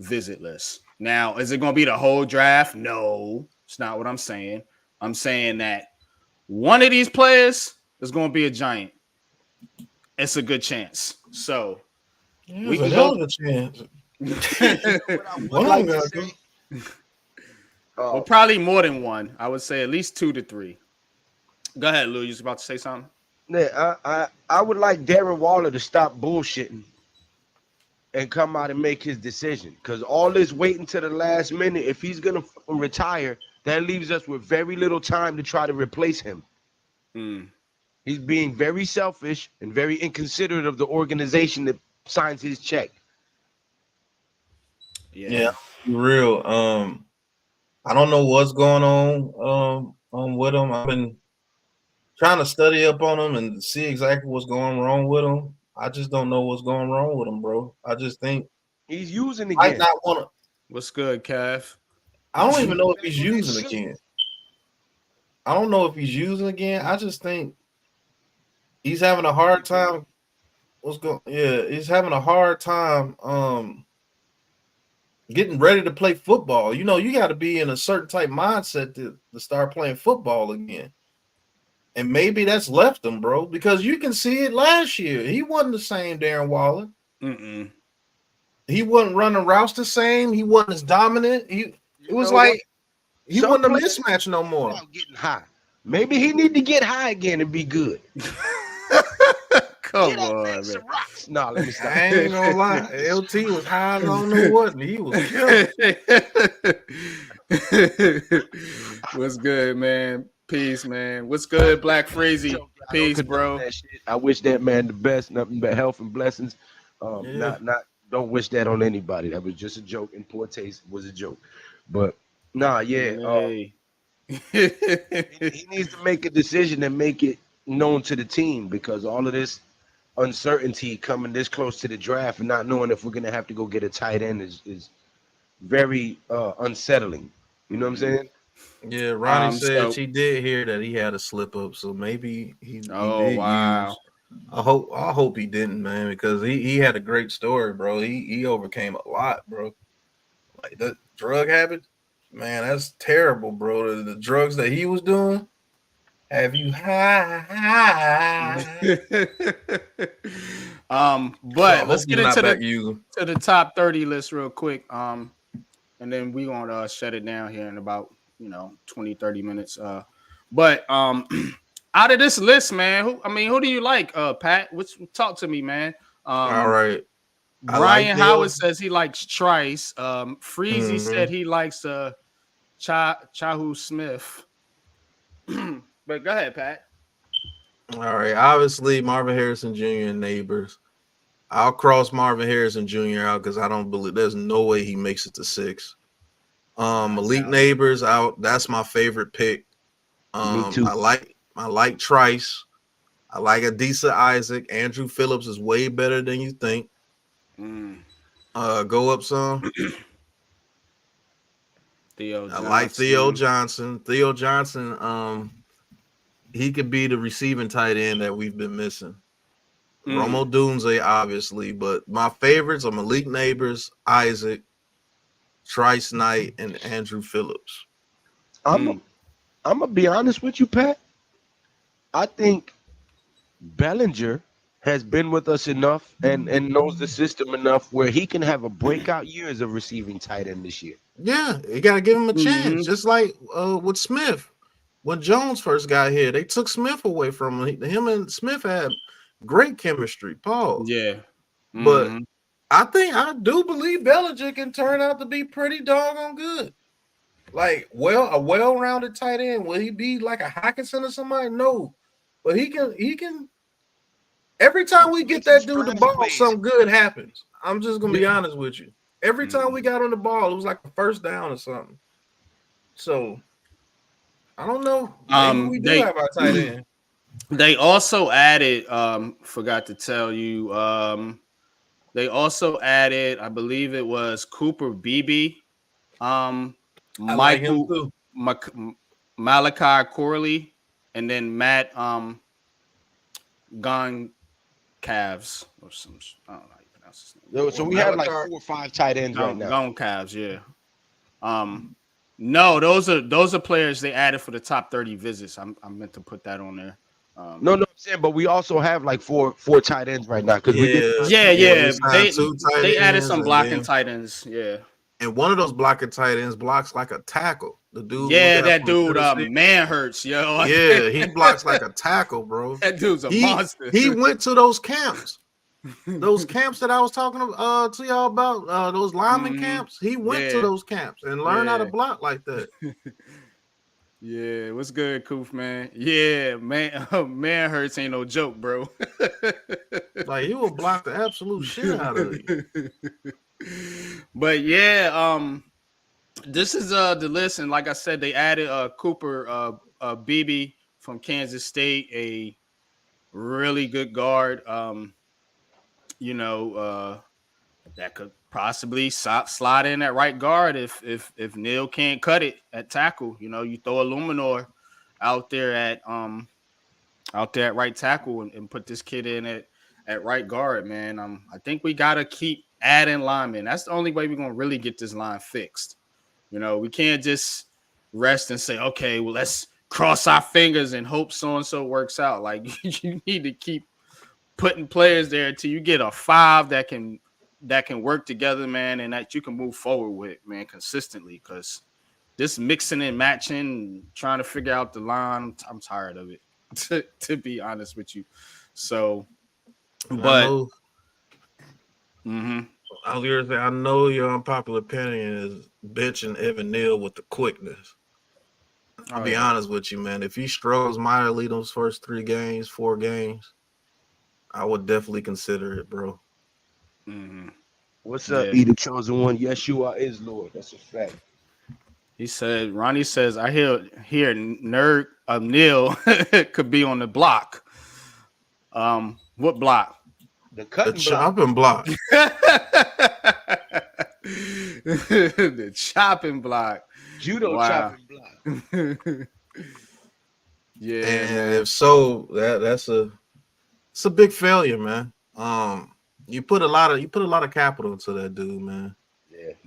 visit list. Now, is it going to be the whole draft? No, it's not what I'm saying. I'm saying that one of these players is going to be a Giant. It's a good chance. So we can hell go. of a chance. Well, probably more than one. I would say at least 2 to 3. Go ahead, Lou. You was about to say something? Yeah, I would like Darren Waller to stop bullshitting and come out and make his decision. Because all this waiting to the last minute, if he's gonna retire, that leaves us with very little time to try to replace him. He's being very selfish and very inconsiderate of the organization that signs his check. Yeah, real. I don't know what's going on with him. I've been trying to study up on him and see exactly what's going wrong with him. I just don't know what's going wrong with him, bro. I just think he's using again. Might not want to. What's good, Kev? I don't even know if he's using again. I don't know if he's using again. I just think he's having a hard time. He's having a hard time getting ready to play football. You know, you got to be in a certain type mindset to start playing football again. And maybe that's left him, bro, because you can see it last year. He wasn't the same Darren Waller. He wasn't running routes the same. He wasn't as dominant. It was like he wasn't a mismatch no more. Getting high. Maybe he need to get high again and be good. Come on, man. No, let me stop. I ain't gonna lie. LT was high. I don't know what. He was killing. What's good, man? Peace, man. What's good, Black Freezy? Peace, bro. I wish that man the best, nothing but health and blessings. Don't wish that on anybody. That was just a joke. In poor taste was a joke. But he needs to make a decision and make it known to the team, because all of this uncertainty coming this close to the draft and not knowing if we're gonna have to go get a tight end is very unsettling. You know what I'm saying? Yeah, Ronnie said she did hear that he had a slip up, so maybe he did use. I hope he didn't, man, because he had a great story, bro. He overcame a lot, bro. Like the drug habit, man, that's terrible, bro. The drugs that he was doing have you high. But let's get into to the top 30 list real quick. And then we're gonna shut it down here in about 20-30 minutes. But out of this list, man, who do you like, Pat? Talk to me, man. All right. Brian Howard says he likes Trice. Freezy said he likes Chahu Smith. But go ahead, Pat. All right. Obviously, Marvin Harrison Jr. and Neighbors. I'll cross Marvin Harrison Jr. out because I don't believe there's no way he makes it to 6. Malik Neighbors out. That's my favorite pick. Me too. I like Trice. I like Adisa Isaac. Andrew Phillips is way better than you think. Go up some. Theo Johnson. I like Theo Johnson. Theo Johnson, he could be the receiving tight end that we've been missing. Romo Dunze, obviously, but my favorites are Malik Neighbors, Isaac, Trice Knight, and Andrew Phillips. I'm gonna be honest with you, Pat. I think Bellinger has been with us enough and knows the system enough where he can have a breakout year as a receiving tight end this year. Yeah, you got to give him a chance. Just like with Smith. When Jones first got here, they took Smith away from him. Him and Smith had great chemistry, Paul. Yeah. But I do believe Bellinger can turn out to be pretty doggone good. Like, a well-rounded tight end. Will he be like a Hockenson or somebody? No. But he can every time we get that dude the ball, something good happens. I'm just gonna be honest with you. Every time we got on the ball, it was like a first down or something. So I don't know. Maybe we do have our tight end. They also added, forgot to tell you, they also added, I believe it was Cooper Beebe, Michael Malachi Corley, and then Matt Gon Calves or some, I don't know how you So we have like 4 or 5 tight ends right now. Gone Cavs, yeah. No, those are players they added for the top 30 visits. I meant to put that on there. No, I'm saying, but we also have like four tight ends right now because they added some blocking tight ends, yeah. And one of those blocking tight ends blocks like a tackle. The dude, that dude, man hurts, yo. Yeah, he blocks like a tackle, bro. That dude's a monster. He went to those camps. Those camps that I was talking to y'all about, those lineman camps. He went to those camps and learned how to block like that. Yeah, what's good, Koof, man? Yeah, man hurts ain't no joke, bro. Like, he will block the absolute shit out of you. But yeah, this is the list, and like I said, they added Cooper Beebe from Kansas State, a really good guard. That could possibly slide in at right guard if Neal can't cut it at tackle. You throw a Luminor out there at right tackle and put this kid in at right guard, man. I think we gotta keep adding linemen. That's the only way we're gonna really get this line fixed. We can't just rest and say, okay, well, let's cross our fingers and hope so and so works out. Like, you need to keep putting players there until you get a 5 that can work together, man, and that you can move forward with, man, consistently. Because this mixing and matching, trying to figure out the line, I'm tired of it, to be honest with you. So, but I was gonna say, I know your unpopular opinion is benching Evan Neal with the quickness. I'll be honest with you, man. If he struggles mightily those first 4 games, I would definitely consider it, bro. What's up, the chosen one? Yeshua is Lord. That's a fact. He said, Ronnie says, I hear nerd Neal could be on the block. What block? The chopping block. The chopping block. Judo chopping block. Yeah. And if so, it's a big failure, man. You put a lot of capital into that dude, man.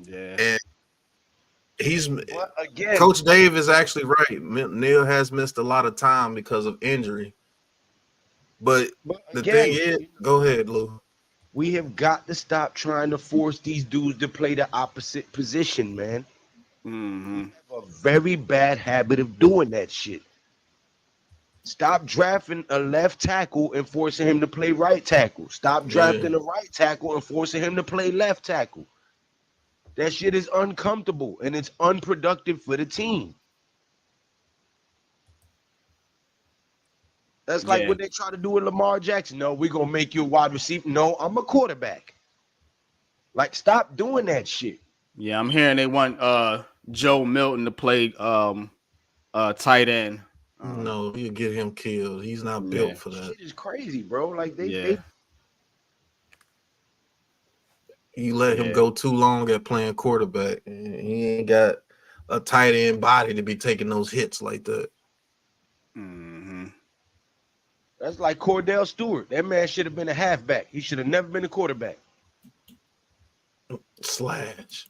Yeah. And Coach Dave is actually right. Neal has missed a lot of time because of injury. But the thing is, go ahead, Lou. We have got to stop trying to force these dudes to play the opposite position, man. We have a very bad habit of doing that shit. Stop drafting a left tackle and forcing him to play right tackle. Stop drafting a right tackle and forcing him to play left tackle. That shit is uncomfortable and it's unproductive for the team. That's like what they try to do with Lamar Jackson. No, we're going to make you a wide receiver. No, I'm a quarterback. Like, stop doing that shit. Yeah, I'm hearing they want Joe Milton to play tight end. No, you get him killed. He's not built for that. Shit is crazy, bro. Like, you let him go too long at playing quarterback, and he ain't got a tight end body to be taking those hits like that. That's like Cordell Stewart. That man should have been a halfback. He should have never been a quarterback. Slash.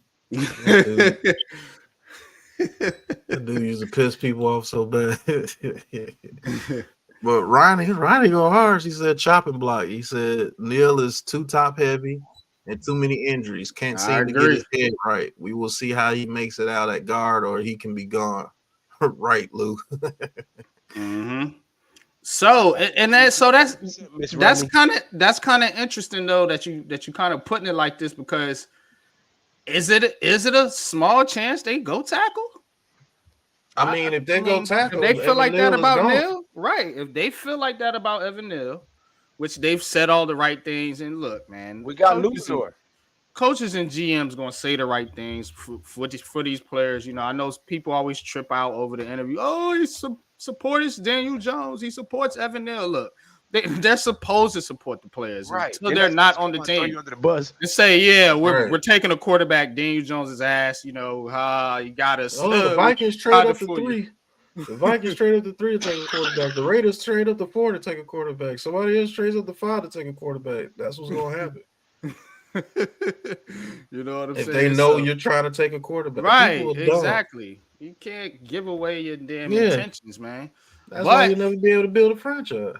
That dude used to piss people off so bad. But Ronnie go hard. He said chopping block. He said Neal is too top heavy and too many injuries. Can't seem to get his head right. We will see how he makes it out at guard, or he can be gone. Right, Lou. So that's kind of interesting though that you kind of putting it like this, because is it a small chance they go tackle? I mean, if they go tackle, if they feel like that about Neal, right? If they feel like that about Evan Neal, which they've said all the right things, and look, man, we got Luthor. Coaches and GMs gonna say the right things for these players. I know people always trip out over the interview. Oh, he supports Daniel Jones. He supports Evan Neal. Look, they're supposed to support the players until they're not on the team. Under the bus and say, we're taking a quarterback, Daniel Jones' ass. You got us. The Vikings trade up to 3. The Vikings trade up to 3 to take a quarterback. The Raiders trade up to 4 to take a quarterback. Somebody else trades up to 5 to take a quarterback. That's what's gonna happen. You know what I'm If saying? they know So, you're trying to take a quarterback, right, people are dumb. exactly. You can't give away your damn Yeah. intentions, man. That's why But you'll never be able to build a franchise.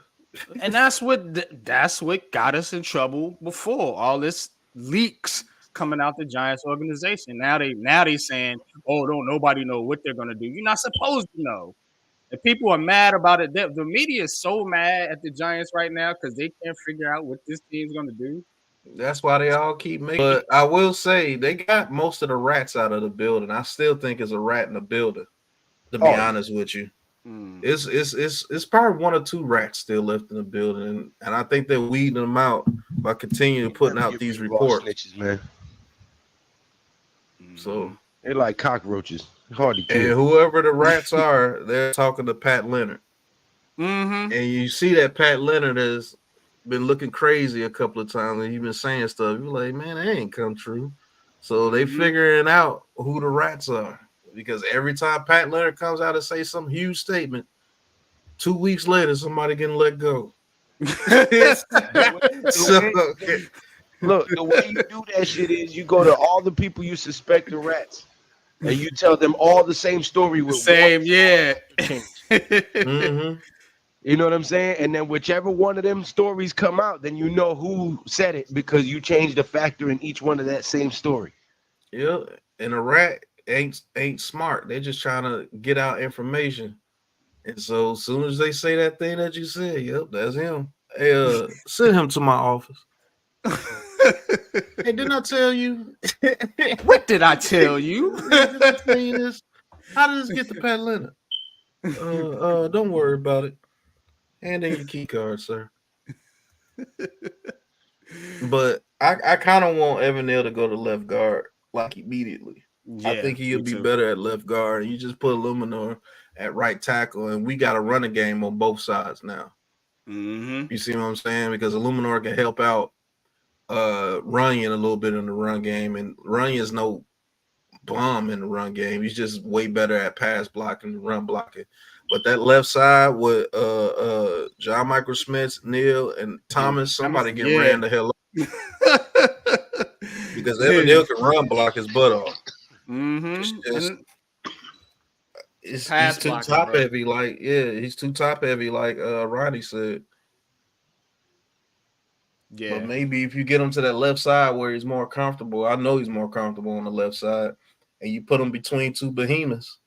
and that's what got us in trouble before. All this leaks coming out the Giants organization. Now they saying, oh, don't nobody know what they're gonna do. You're not supposed to know. And people are mad about it. The media is so mad at the Giants right now because they can't figure out what this team's gonna do. That's why they all keep making. But I will say they got most of the rats out of the building. I still think it's a rat in the building. To be honest with you, it's probably one or two rats still left in the building, and I think they're weeding them out by continuing putting out these reports. Snitches, man. So they're like cockroaches. Hard to kill. And whoever the rats are, they're talking to Pat Leonard. Mm-hmm. And you see that Pat Leonard has been looking crazy a couple of times, and he's been saying stuff. You're like, man, that ain't come true. So they figuring out who the rats are. Because every time Pat Leonard comes out and say some huge statement, 2 weeks later, somebody getting let go. Look, the way you do that shit is you go to all the people you suspect are rats, and you tell them all the same story with same, yeah. You know what I'm saying? And then whichever one of them stories come out, then you know who said it because you changed the factor in each one of that same story. Yeah, and a rat ain't smart. They're just trying to get out information. And so as soon as they say that thing that you said, yep, that's him. Hey, send him to my office. Hey, didn't I tell you? What did I tell you? Did I tell you this? How did this get to Pat Leonard? Don't worry about it. Hand in your key card, sir. But I kind of want Evan Neal to go to left guard like immediately. Yeah, I think he'll be better at left guard. You just put Luminor at right tackle, and we got a running game on both sides now. You see what I'm saying? Because Luminor can help out Runyon a little bit in the run game, and Runyon's no bomb in the run game. He's just way better at pass blocking and run blocking. But that left side with John Michael Smith, Neal, and Thomas, somebody get ran the hell up. Because Evan Neal can run block his butt off. He's too top heavy, he's too top heavy, like Ronnie said. Yeah. But maybe if you get him to that left side where he's more comfortable, I know he's more comfortable on the left side, and you put him between two behemoths.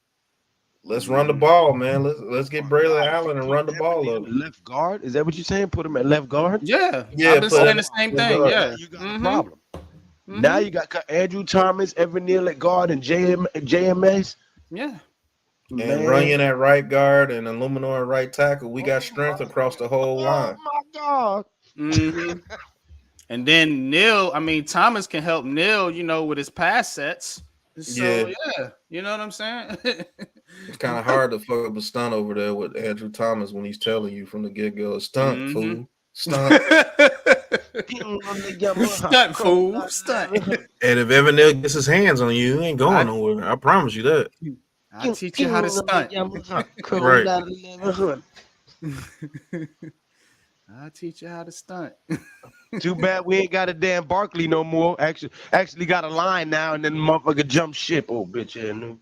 Let's run the ball, man. Let's get Braylon Allen and run the ball up. Left guard? Is that what you're saying? Put him at left guard? Yeah. I've been saying the same thing. Yeah. You got a problem. Now you got Andrew Thomas, Evan Neal at guard, and JMS. Yeah. And Runyon at right guard and Luminor at right tackle. We got strength across the whole line. Oh my God. And then Thomas can help Neal, with his pass sets. So yeah, you know what I'm saying? It's kind of hard to fuck up a stunt over there with Andrew Thomas when he's telling you from the get-go, stunt, fool. Stunt. Stunt, fool. Stunt. And if Evan Neal gets his hands on you, he ain't going nowhere. I promise you that. I'll teach you how to stunt. Right. I'll teach you how to stunt. Too bad we ain't got a damn Barkley no more. Actually got a line now, and then the motherfucker jump ship. Oh, bitch, yeah.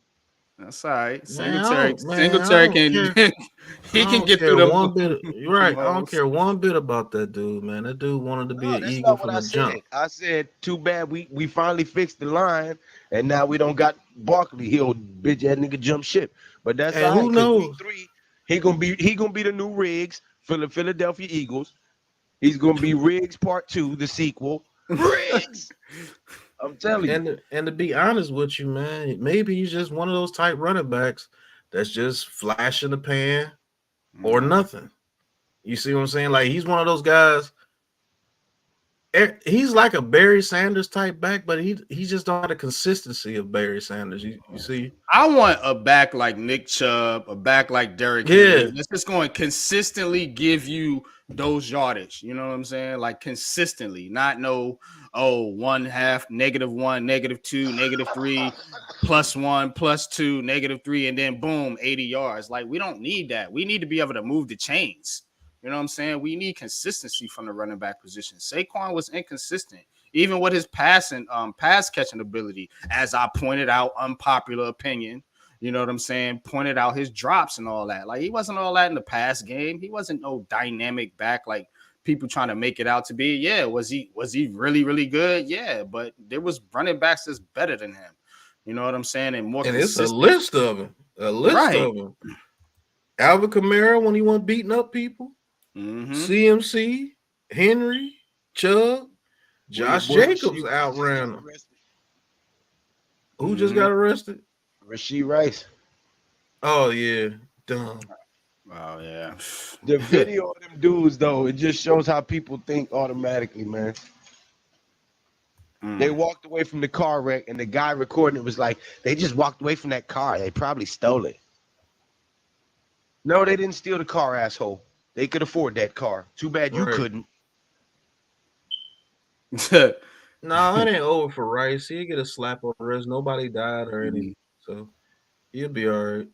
That's all right. Singletary can he can get through them. One bit. You're right. I don't care one bit about that dude, man. That dude wanted to be an eagle from the jump. I said, too bad we finally fixed the line, and now we don't got Barkley. He'll bitch that nigga jump ship. But that's all right. Who knows? He gonna be the new Riggs for the Philadelphia Eagles. He's gonna be Riggs Part 2, the sequel. Riggs. I'm telling you. And to be honest with you, man, maybe he's just one of those type running backs that's just flash in the pan or nothing. You see what I'm saying? Like, he's one of those guys. He's like a Barry Sanders type back, but he just don't have the consistency of Barry Sanders. You see? I want a back like Nick Chubb, a back like Derrick Henry. It's just going to consistently give you those yardage. You know what I'm saying? Like, consistently, not no, 1/2, -1, -2, -3, +1, +2, -3, and then boom, 80 yards. Like, we don't need that. We need to be able to move the chains. You know what I'm saying? We need consistency from the running back position. Saquon was inconsistent. even with his pass catching ability, as I pointed out, unpopular opinion. You know what I'm saying? Pointed out his drops and all that. Like he wasn't all that in the pass game. He wasn't no dynamic back like people trying to make it out to be. Yeah, was he really, really good? Yeah, but there was running backs that's better than him. You know what I'm saying? And more consistent. It's a list of them. A list of them. Alvin Kamara when he went beating up people. CMC, Henry, Chubb, Josh Jacobs outran him. Who just got arrested? Rashee Rice. Oh yeah, dumb. Oh yeah. The video of them dudes though, it just shows how people think automatically, man. They walked away from the car wreck, and the guy recording it was like, they just walked away from that car. They probably stole it. No, they didn't steal the car, asshole. They could afford that car. Too bad you couldn't. No, it ain't over for Rice. He'll get a slap on the wrist. Nobody died or anything, so he'll be all right.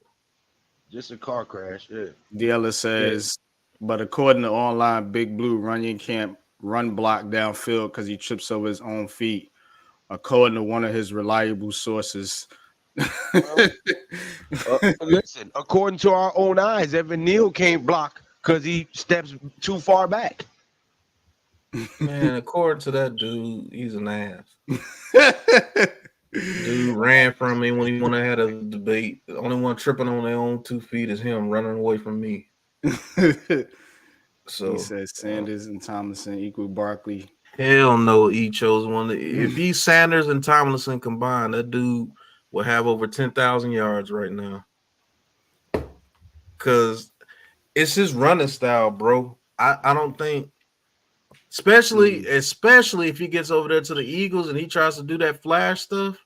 Just a car crash, yeah. Dealer says, but according to online Big Blue, Runyon can't run block downfield because he trips over his own feet, according to one of his reliable sources. Listen, according to our own eyes, Evan Neal can't block because he steps too far back. Man, according to that dude, he's an ass. Dude ran from me when he wanted to have a debate. The only one tripping on their own 2 feet is him running away from me. So he says Sanders and Tomlinson equal Barkley. Hell no, he chose one. If he's Sanders and Tomlinson combined, that dude will have over 10,000 yards right now. Because it's his running style, bro. I don't think, especially if he gets over there to the Eagles and he tries to do that flash stuff,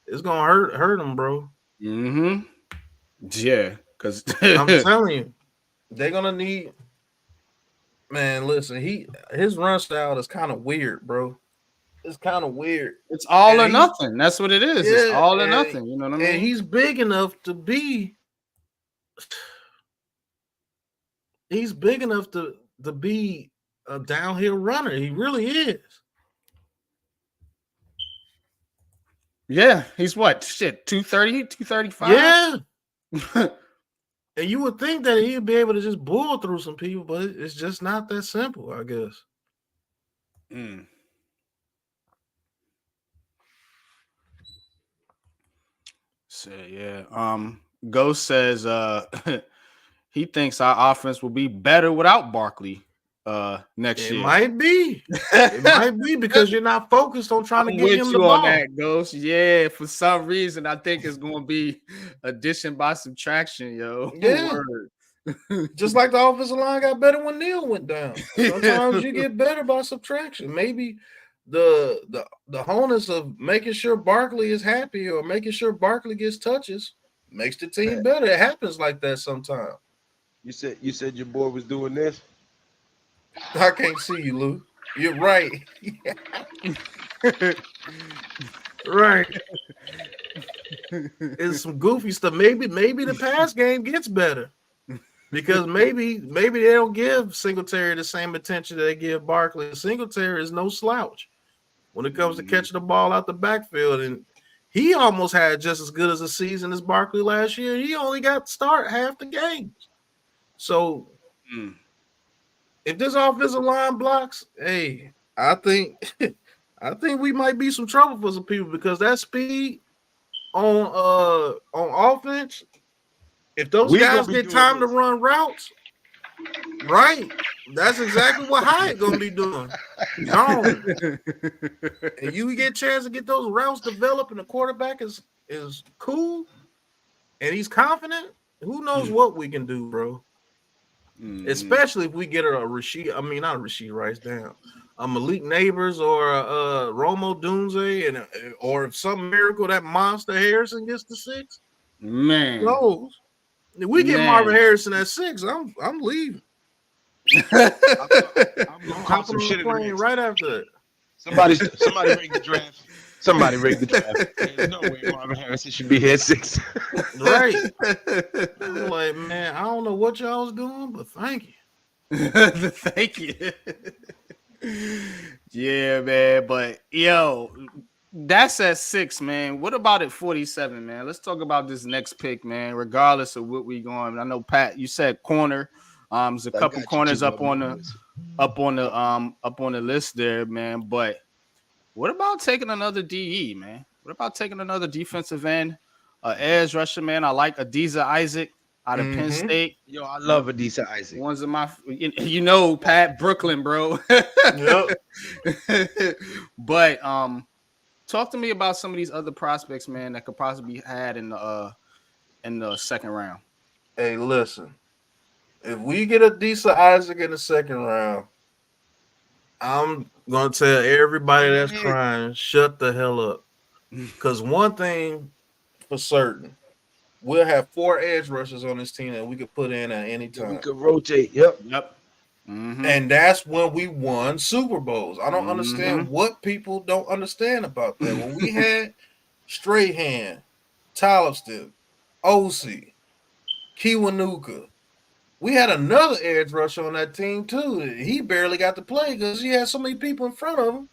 it's gonna hurt him, bro. Yeah, because I'm telling you, they're gonna need. Man, listen, his run style is kind of weird, bro. It's kind of weird. It's all or nothing. That's what it is. It's all or nothing. You know what I mean? And he's big enough to be. He's big enough to be a downhill runner. He really is. Yeah, he's what? Shit, 230, 235? Yeah. And you would think that he'd be able to just bull through some people, but it's just not that simple, I guess. So yeah. Ghost says he thinks our offense will be better without Barkley next year. It might be. It might be because you're not focused on trying to get him the ball. On that, Ghost. Yeah, for some reason I think it's going to be addition by subtraction, yo. Yeah. Just like the offensive line got better when Neal went down. Sometimes you get better by subtraction. Maybe the onus of making sure Barkley is happy or making sure Barkley gets touches makes the team better. It happens like that sometimes. You said your boy was doing this? I can't see you, Lou. You're right. Right. It's some goofy stuff. Maybe the pass game gets better. Because maybe they don't give Singletary the same attention that they give Barkley. Singletary is no slouch when it comes to catching the ball out the backfield. And he almost had just as good as a season as Barkley last year. He only got to start half the games. So if this offensive line blocks, hey, I think we might be some trouble for some people because that speed on offense. If those guys get time to run routes, right? That's exactly what Hyatt gonna be doing. And you get a chance to get those routes developed, and the quarterback is cool, and he's confident. Who knows what we can do, bro? Especially if we get not Rashee Rice down, a Malik Neighbors or a Romo Dunze, or if some miracle that monster Harrison gets to 6, man. Knows. If we get Marvin Harrison at 6, I'm leaving. I'm hopping some shit in the plane right after that. Somebody rigged the draft. Somebody rigged the draft. There's no way Marvin Harrison should be here at 6. Right. I'm like, man, I don't know what y'all was doing, but thank you. Thank you. Yeah, man. But yo, that's at 6, man. What about at 47, man? Let's talk about this next pick, man. Regardless of what we going, I know Pat, you said corner. There's a couple corners up on the list there, man. But what about taking another DE, man? What about taking another defensive end, edge rusher, man? I like Adiza Isaac out of Penn State. Yo, I love Adiza Isaac. One's of my, Pat, Brooklyn, bro. Yep. But talk to me about some of these other prospects, man, that could possibly be had in the second round. Hey, listen. If we get Adiza Isaac in the second round, I'm gonna tell everybody that's crying, shut the hell up. Because one thing for certain, we'll have 4 edge rushers on this team that we could put in at any time. We could rotate. Yep. Mm-hmm. And that's when we won Super Bowls. I don't understand what people don't understand about that. When we had Strahan, Tolston, OC, Kiwanuka, we had another edge rusher on that team too. He barely got to play because he had so many people in front of him.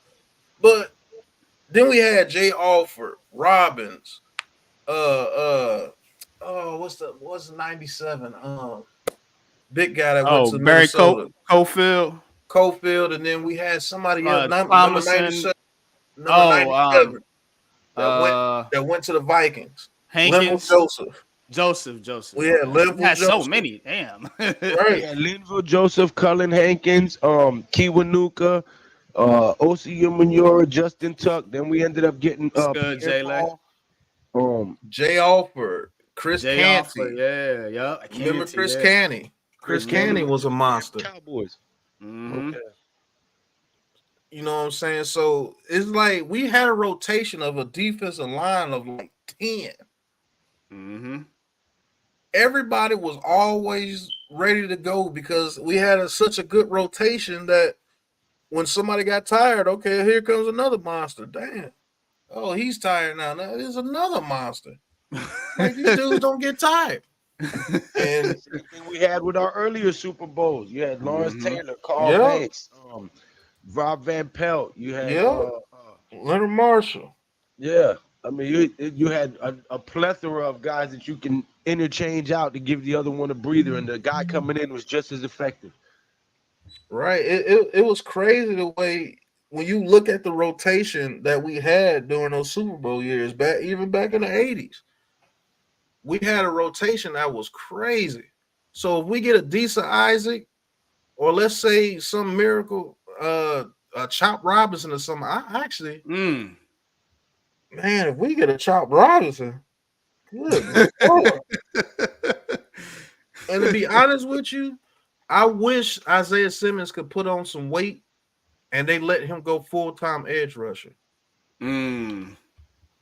But then we had Jay Alford, Robbins, what's 97? Big guy that went to Barry Minnesota. Cofield, and then we had somebody else, number 97. That went to the Vikings. Hankins, Joseph. We had Linville Joseph. So many. Damn. Right. Yeah, Linville Joseph, Cullen Hankins, Kiwanuka, O.C. Umanura, Justin Tuck. Then we ended up getting Jay Alford, Chris Canty. Yeah. Remember Chris Canty? Chris Canty was a monster. Cowboys. Mm-hmm. Okay. You know what I'm saying? So it's like we had a rotation of a defensive line of like 10. Mm-hmm. Everybody was always ready to go because we had such a good rotation that when somebody got tired, okay, here comes another monster. Damn. Oh, he's tired now. Now there's another monster. Like these dudes don't get tired. And we had with our earlier Super Bowls, you had Lawrence Taylor, Carl Banks, Rob Van Pelt. You had Leonard Marshall. Yeah, I mean, you had a plethora of guys that you can interchange out to give the other one a breather, and the guy coming in was just as effective. Right. It was crazy the way when you look at the rotation that we had during those Super Bowl years, even back in the 80s. We had a rotation that was crazy. So if we get Adiza Isaac, or let's say some miracle, Chop Robinson or something, man, if we get a Chop Robinson, good Lord. And to be honest with you, I wish Isaiah Simmons could put on some weight and they let him go full-time edge rusher.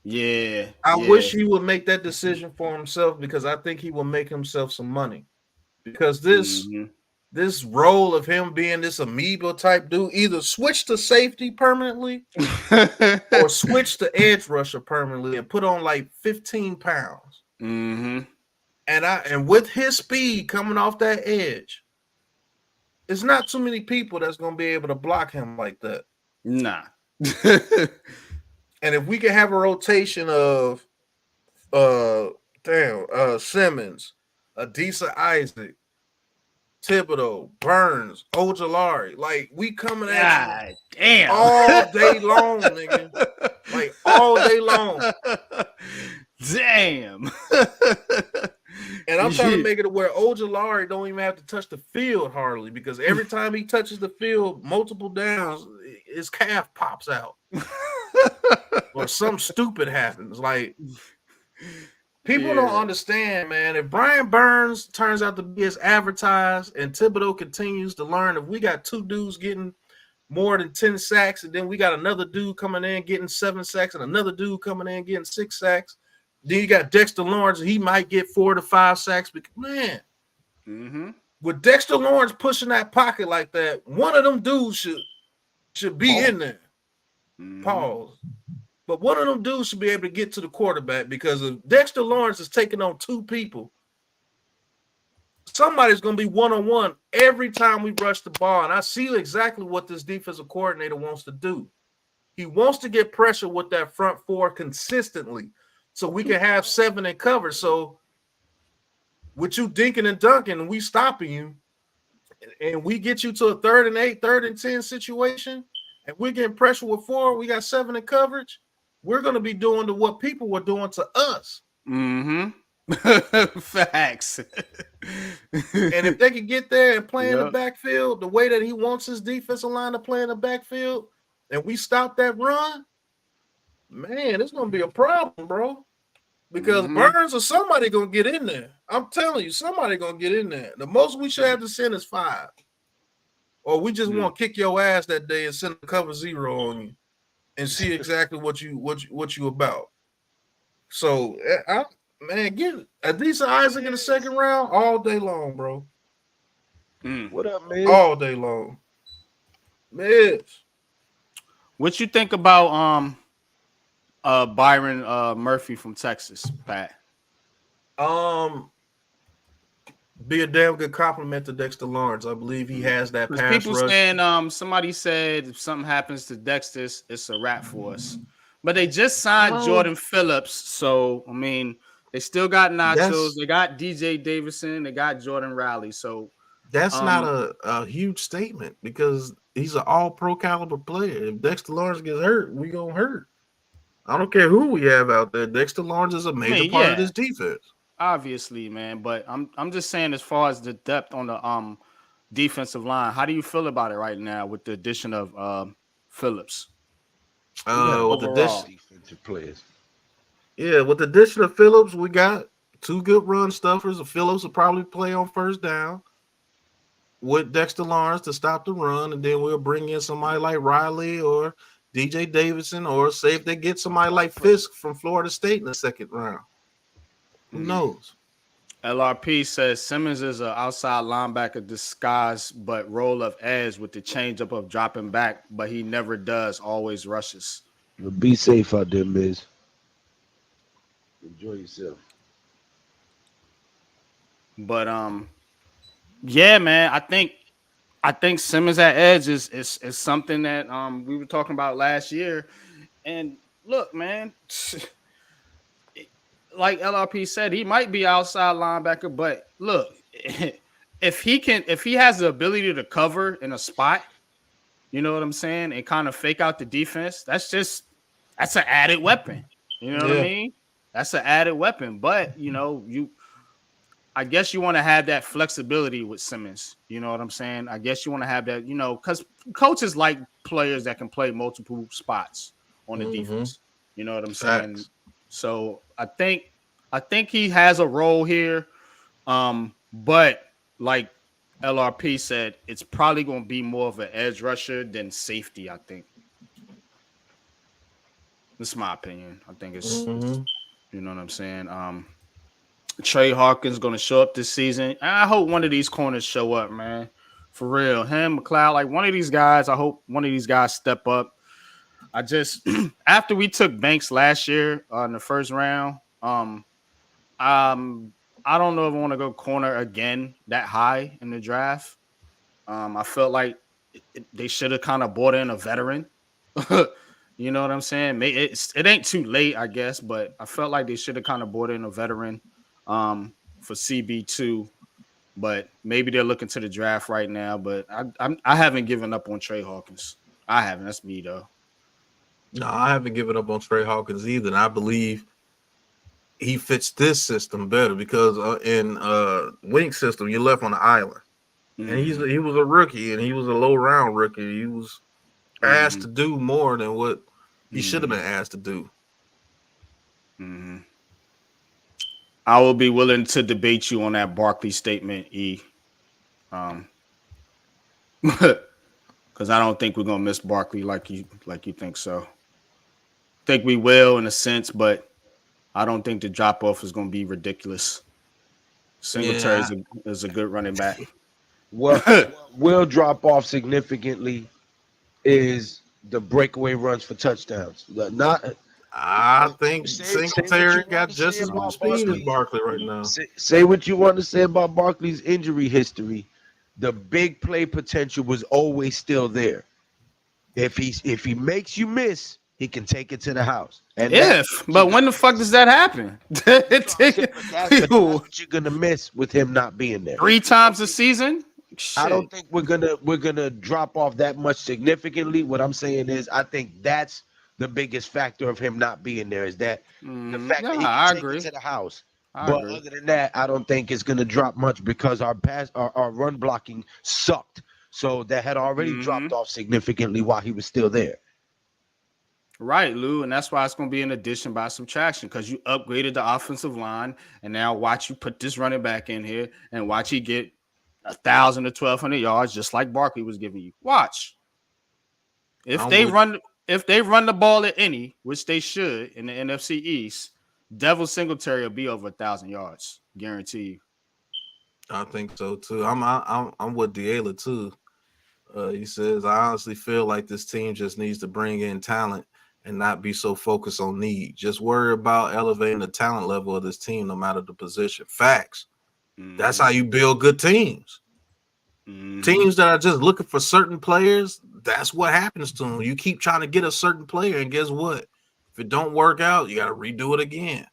Yeah. I wish he would make that decision for himself because I think he will make himself some money. Because this role of him being this amoeba type dude, either switch to safety permanently or switch to edge rusher permanently and put on like 15 pounds. Mm-hmm. And with his speed coming off that edge, it's not too many people that's going to be able to block him like that. Nah. And if we can have a rotation of Simmons, Adiza Isaac, Thibodeau, Burns, Ojolari, like we coming at you all day long, nigga. Like all day long. Damn. And I'm trying to make it to where Ojolari don't even have to touch the field hardly because every time he touches the field multiple downs, his calf pops out. Or something stupid happens. Like people don't understand, man. If Brian Burns turns out to be as advertised and Thibodeau continues to learn, if we got 2 dudes getting more than 10 sacks, and then we got another dude coming in getting 7 sacks, and another dude coming in getting 6 sacks, then you got Dexter Lawrence, he might get 4 to 5 sacks. Because, man, with Dexter Lawrence pushing that pocket like that, one of them dudes should be in there. Pause. But one of them dudes should be able to get to the quarterback because if Dexter Lawrence is taking on 2 people, somebody's going to be one-on-one every time we rush the ball. And I see exactly what this defensive coordinator wants to do. He wants to get pressure with that front four consistently so we can have 7 in cover. So with you dinking and dunking and we stopping you and we get you to a 3rd and 8, 3rd and 10 situation and we're getting pressure with 4, we got 7 in coverage, we're going to be doing to what people were doing to us. Mm-hmm. Facts. And if they can get there and play in the backfield the way that he wants his defensive line to play in the backfield, and we stop that run, man, it's going to be a problem, bro. Because Burns or somebody going to get in there. I'm telling you, somebody going to get in there. The most we should have to send is 5. Or we just want to kick your ass that day and send a cover 0 on you and see exactly what you about. So, man, get a decent Isaac in the 2nd round all day long, bro. What up, man? All day long. Miz. What you think about Byron Murphy from Texas, Pat? Be a damn good compliment to Dexter Lawrence. I believe he has that pass people rush. Saying somebody said if something happens to Dexter, it's a wrap for us. But they just signed Jordan Phillips, so I mean they still got Nachos, they got DJ Davidson, they got Jordan Riley. So that's not a huge statement because he's an all-pro caliber player. If Dexter Lawrence gets hurt, we gonna hurt. I don't care who we have out there. Dexter Lawrence is a major part of this defense. Obviously, man. But I'm just saying, as far as the depth on the defensive line, how do you feel about it right now with the addition of Phillips? With the defensive players. Yeah, with the addition of Phillips, we got 2 good run stuffers. Phillips will probably play on 1st down with Dexter Lawrence to stop the run, and then we'll bring in somebody like Riley or DJ Davidson, or say if they get somebody like Fisk from Florida State in the 2nd round. Who knows? LRP says Simmons is an outside linebacker disguised, but role of edge with the changeup of dropping back, but he never does, always rushes. But be safe out there, Miz. Enjoy yourself. But yeah, man, I think Simmons at edge is something that we were talking about last year. And look, man, like LRP said, he might be outside linebacker, but look, if he has the ability to cover in a spot, you know what I'm saying, and kind of fake out the defense, that's an added weapon. You know what I mean? That's an added weapon. But I guess you want to have that flexibility with Simmons. You know what I'm saying? I guess you want to have that, because coaches like players that can play multiple spots on the defense. You know what I'm saying? So I think he has a role here. But like LRP said, it's probably going to be more of an edge rusher than safety, I think. This is my opinion. I think it's, you know what I'm saying? Trey Hawkins going to show up this season. I hope one of these corners show up, man. For real. Him, McLeod, like one of these guys, I hope one of these guys step up. I just, after we took Banks last year in the 1st round, I don't know if I want to go corner again that high in the draft. I felt like they should have kind of brought in a veteran. You know what I'm saying? It ain't too late, I guess, but I felt like they should have kind of brought in a veteran for CB2. But maybe they're looking to the draft right now. But I haven't given up on Trey Hawkins. I haven't. That's me, though. No, I haven't given up on Trey Hawkins either. And I believe he fits this system better because in Wink's system, you're left on the island. And he was a rookie, and he was a low-round rookie. He was asked to do more than what he should have been asked to do. I will be willing to debate you on that Barkley statement, E. Because I don't think we're gonna miss Barkley like you think so. I think we will in a sense, but I don't think the drop off is gonna be ridiculous. Singletary is a good running back. What will drop off significantly is the breakaway runs for touchdowns. I think Say what Singletary you got want to just say as much about speed as Barkley. Barkley right now. Say what you want to say about Barkley's injury history. The big play potential was always still there. If he makes you miss, he can take it to the house. And But when the fuck does that happen? that's what you're gonna miss with him not being there. 3 times a season? I don't Shit. think we're gonna drop off that much significantly. What I'm saying is, I think that's the biggest factor of him not being there is that the fact Yeah, that he I can take agree. it to the house. I But agree. other than that, I don't think it's gonna drop much because our run blocking sucked. So that had already dropped off significantly while he was still there. Right, Lou, and that's why it's going to be an addition by subtraction because you upgraded the offensive line, and now watch you put this running back in here and watch he get 1,000 to 1,200 yards, just like Barkley was giving you. Watch if they run the ball at any, which they should in the NFC East, Devil Singletary will be over 1,000 yards, guarantee you. I think so too. I'm with Diela too. He says, I honestly feel like this team just needs to bring in talent and not be so focused on need. Just worry about elevating the talent level of this team, no matter the position. Facts. That's how you build good teams. Teams that are just looking for certain players, that's what happens to them. You keep trying to get a certain player, and guess what? If it don't work out, you got to redo it again.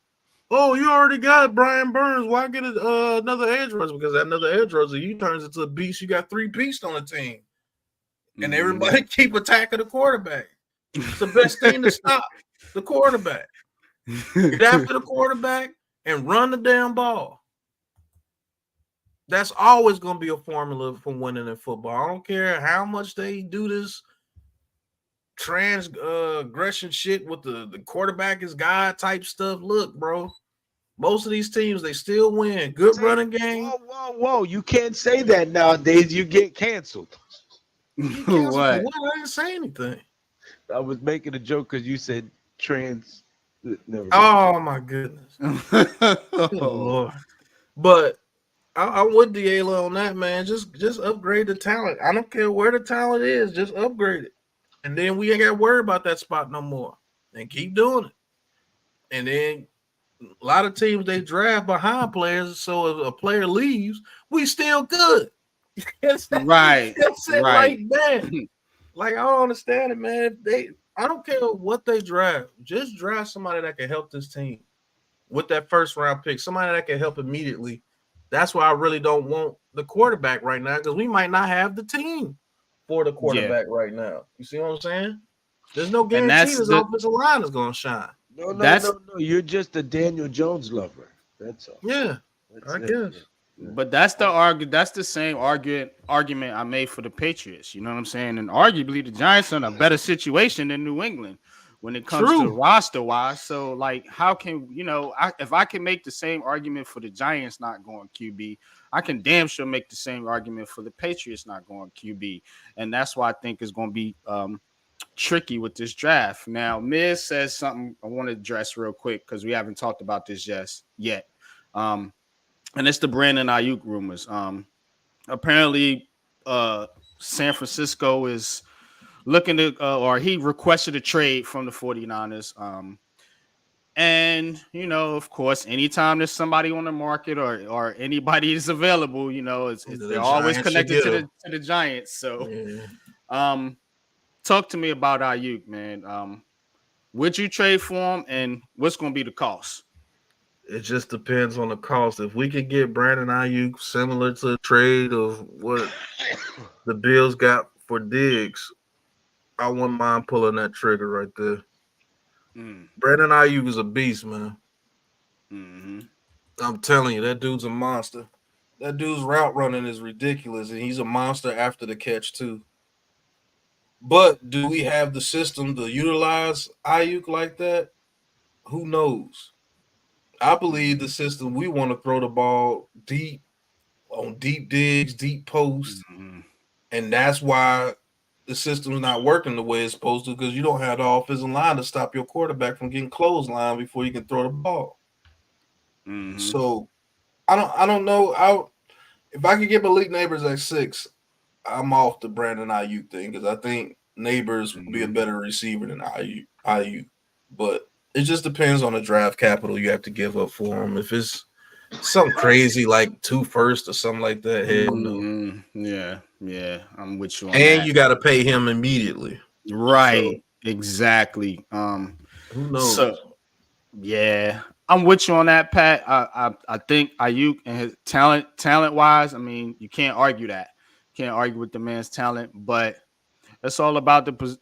Oh, you already got Brian Burns. Why get another edge rusher? Because that another edge rusher, you turns into a beast. You got 3 beasts on the team. And everybody keep attacking the quarterback. It's the best thing to stop the quarterback. Get after the quarterback and run the damn ball. That's always going to be a formula for winning in football. I don't care how much they do this transgression shit with the quarterback is God type stuff. Look, bro, most of these teams, they still win. Good running game. Whoa. You can't say that nowadays. You get canceled. You canceled for what? I didn't say anything. I was making a joke because you said trans. Never mind. Oh, my goodness. Good Lord. But I'm with Diela on that, man. Just upgrade the talent. I don't care where the talent is. Just upgrade it. And then we ain't got to worry about that spot no more. And keep doing it. And then a lot of teams, they draft behind players. So if a player leaves, we still good. Right. That's it like that. Like, I don't understand it, man. I don't care what they draft. Just draft somebody that can help this team with that first round pick. Somebody that can help immediately. That's why I really don't want the quarterback right now, because we might not have the team for the quarterback right now. You see what I'm saying? There's no guarantee this offensive line is going to shine. No. You're just a Daniel Jones lover. That's all. Yeah, I guess. But that's the same argument I made for the Patriots. You know what I'm saying? And arguably the Giants are in a better situation than New England when it comes to roster wise. So like, how can if I can make the same argument for the Giants not going QB, I can damn sure make the same argument for the Patriots not going QB. And that's why I think it's going to be tricky with this draft. Now, Miz says something I want to address real quick because we haven't talked about this yet. And it's the Brandon Aiyuk rumors. Apparently, San Francisco is looking to, or he requested a trade from the 49ers. And, of course, anytime there's somebody on the market or anybody is available, they're always connected to the Giants. So, talk to me about Aiyuk, man. Would you trade for him, and what's going to be the cost? It just depends on the cost. If we could get Brandon Aiyuk similar to a trade of what the Bills got for Diggs, I wouldn't mind pulling that trigger right there. Brandon Aiyuk is a beast, man. I'm telling you, that dude's a monster. That dude's route running is ridiculous, and he's a monster after the catch too. But do we have the system to utilize Aiyuk like that? Who knows? I believe the system, we want to throw the ball deep on deep digs, deep posts. And that's why the system's not working the way it's supposed to, because you don't have the offensive line to stop your quarterback from getting clothesline before you can throw the ball. So I don't know. If I could get Malik Neighbors at 6, I'm off the Brandon Aiyuk thing, because I think Neighbors would be a better receiver than Aiyuk. But It just depends on the draft capital you have to give up for him. If it's something crazy like 2 firsts or something like that, hell no. Yeah, I'm with you on And that. you got to pay him immediately. Right, exactly. Who knows? So yeah, I'm with you on that, Pat. I think Aiyuk and his talent wise, I mean, you can't argue that. Can't argue with the man's talent, but it's all about the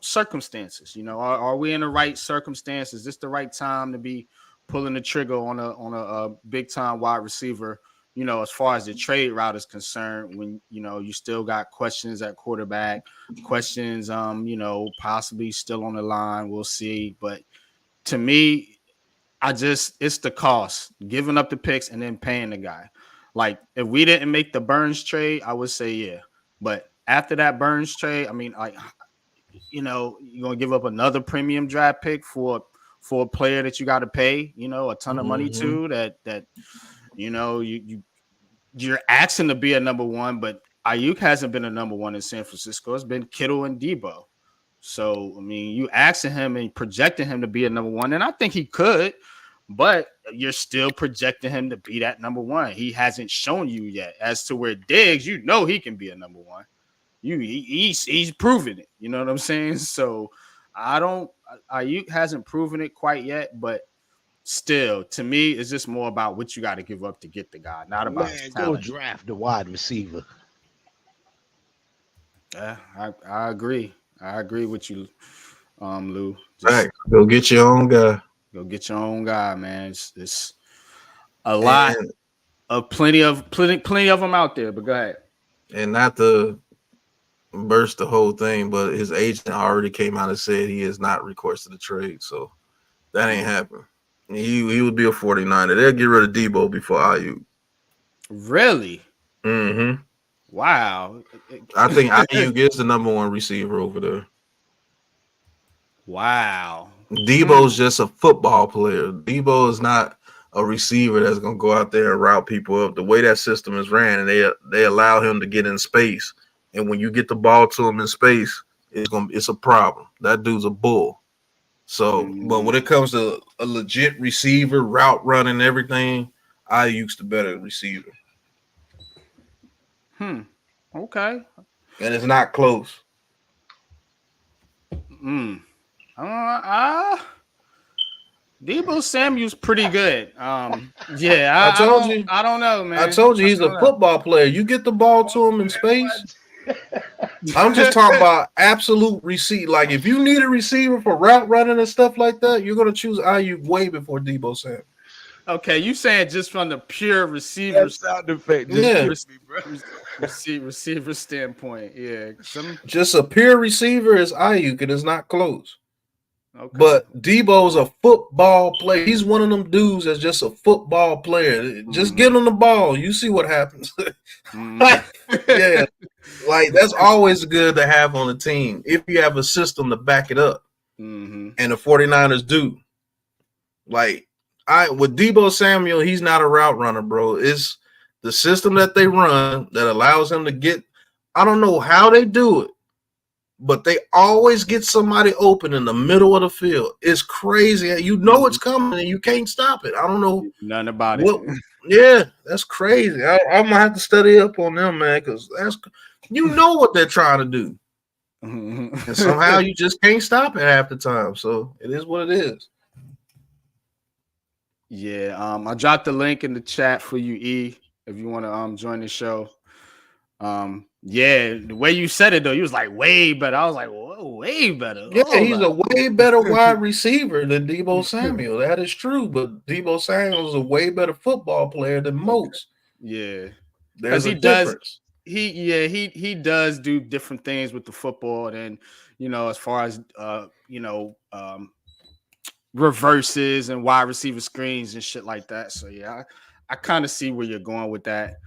circumstances. Are we in the right circumstances? Is this the right time to be pulling the trigger on a big time wide receiver? As far as the trade route is concerned, when you still got questions at quarterback, questions, possibly still on the line. We'll see, but to me, it's the cost, giving up the picks and then paying the guy. Like if we didn't make the Burns trade, I would say yeah, but after that Burns trade, I mean, like, you're gonna give up another premium draft pick for a player that you got to pay, a ton of money to. That you're asking to be a number one, but Aiyuk hasn't been a number one in San Francisco. It's been Kittle and Debo. So I mean, you asking him and projecting him to be a number one, and I think he could, but you're still projecting him to be that number one. He hasn't shown you yet. As to where Diggs, he can be a number one. He's proven it. You know what I'm saying? So Aiyuk hasn't proven it quite yet, but still, to me, it's just more about what you got to give up to get the guy, not about his talent. Go draft the wide receiver. Yeah, I agree. I agree with you, Lou. Right. Go get your own guy. Go get your own guy, man. It's a lot of plenty of them out there. But go ahead. And not to burst the whole thing, but his agent already came out and said he has not requested a trade, so that ain't happening. He would be a 49er. They'll get rid of Debo before Aiyuk. Really? Mm-hmm. Wow. I think Aiyuk is the number one receiver over there. Wow. Debo's just a football player. Debo is not a receiver that's gonna go out there and route people up. The way that system is ran, and they allow him to get in space. And when you get the ball to him in space, it's a problem. That dude's a bull. So, but when it comes to a legit receiver, route running, everything, Aiyuk's the better receiver. Okay. And it's not close. Debo Samuel's pretty good. Yeah, I told you. I don't know, man. I told you he's a football player. You get the ball to him in space. I'm just talking about absolute receipt. Like if you need a receiver for route running and stuff like that, you're gonna choose Aiyuk way before Debo Samuel. Okay, you saying just from the pure receiver sound effect, receiver standpoint, yeah. Just a pure receiver is Aiyuk, and it's not close. Okay. But Debo's a football player. He's one of them dudes that's just a football player. Just get on the ball. You see what happens. Yeah. Like that's always good to have on the team if you have a system to back it up. And the 49ers do. Like with Debo Samuel, he's not a route runner, bro. It's the system that they run that allows him to get. I don't know how they do it, but they always get somebody open in the middle of the field. It's crazy. You know it's coming and you can't stop it. I don't know nothing about it. Yeah, that's crazy. I'm gonna have to study up on them, man, because you know what they're trying to do. And somehow you just can't stop it half the time. So it is what it is. Yeah, I dropped the link in the chat for you, E, if you want to join the show. Yeah, the way you said it though, you was like way better. I was like, whoa, way better. Yeah, he's a way better wide receiver than Debo Samuel. That is true, but Debo Samuel is a way better football player than most. Yeah, there's a difference. He does do different things with the football, and as far as reverses and wide receiver screens and shit like that. So yeah, I kind of see where you're going with that.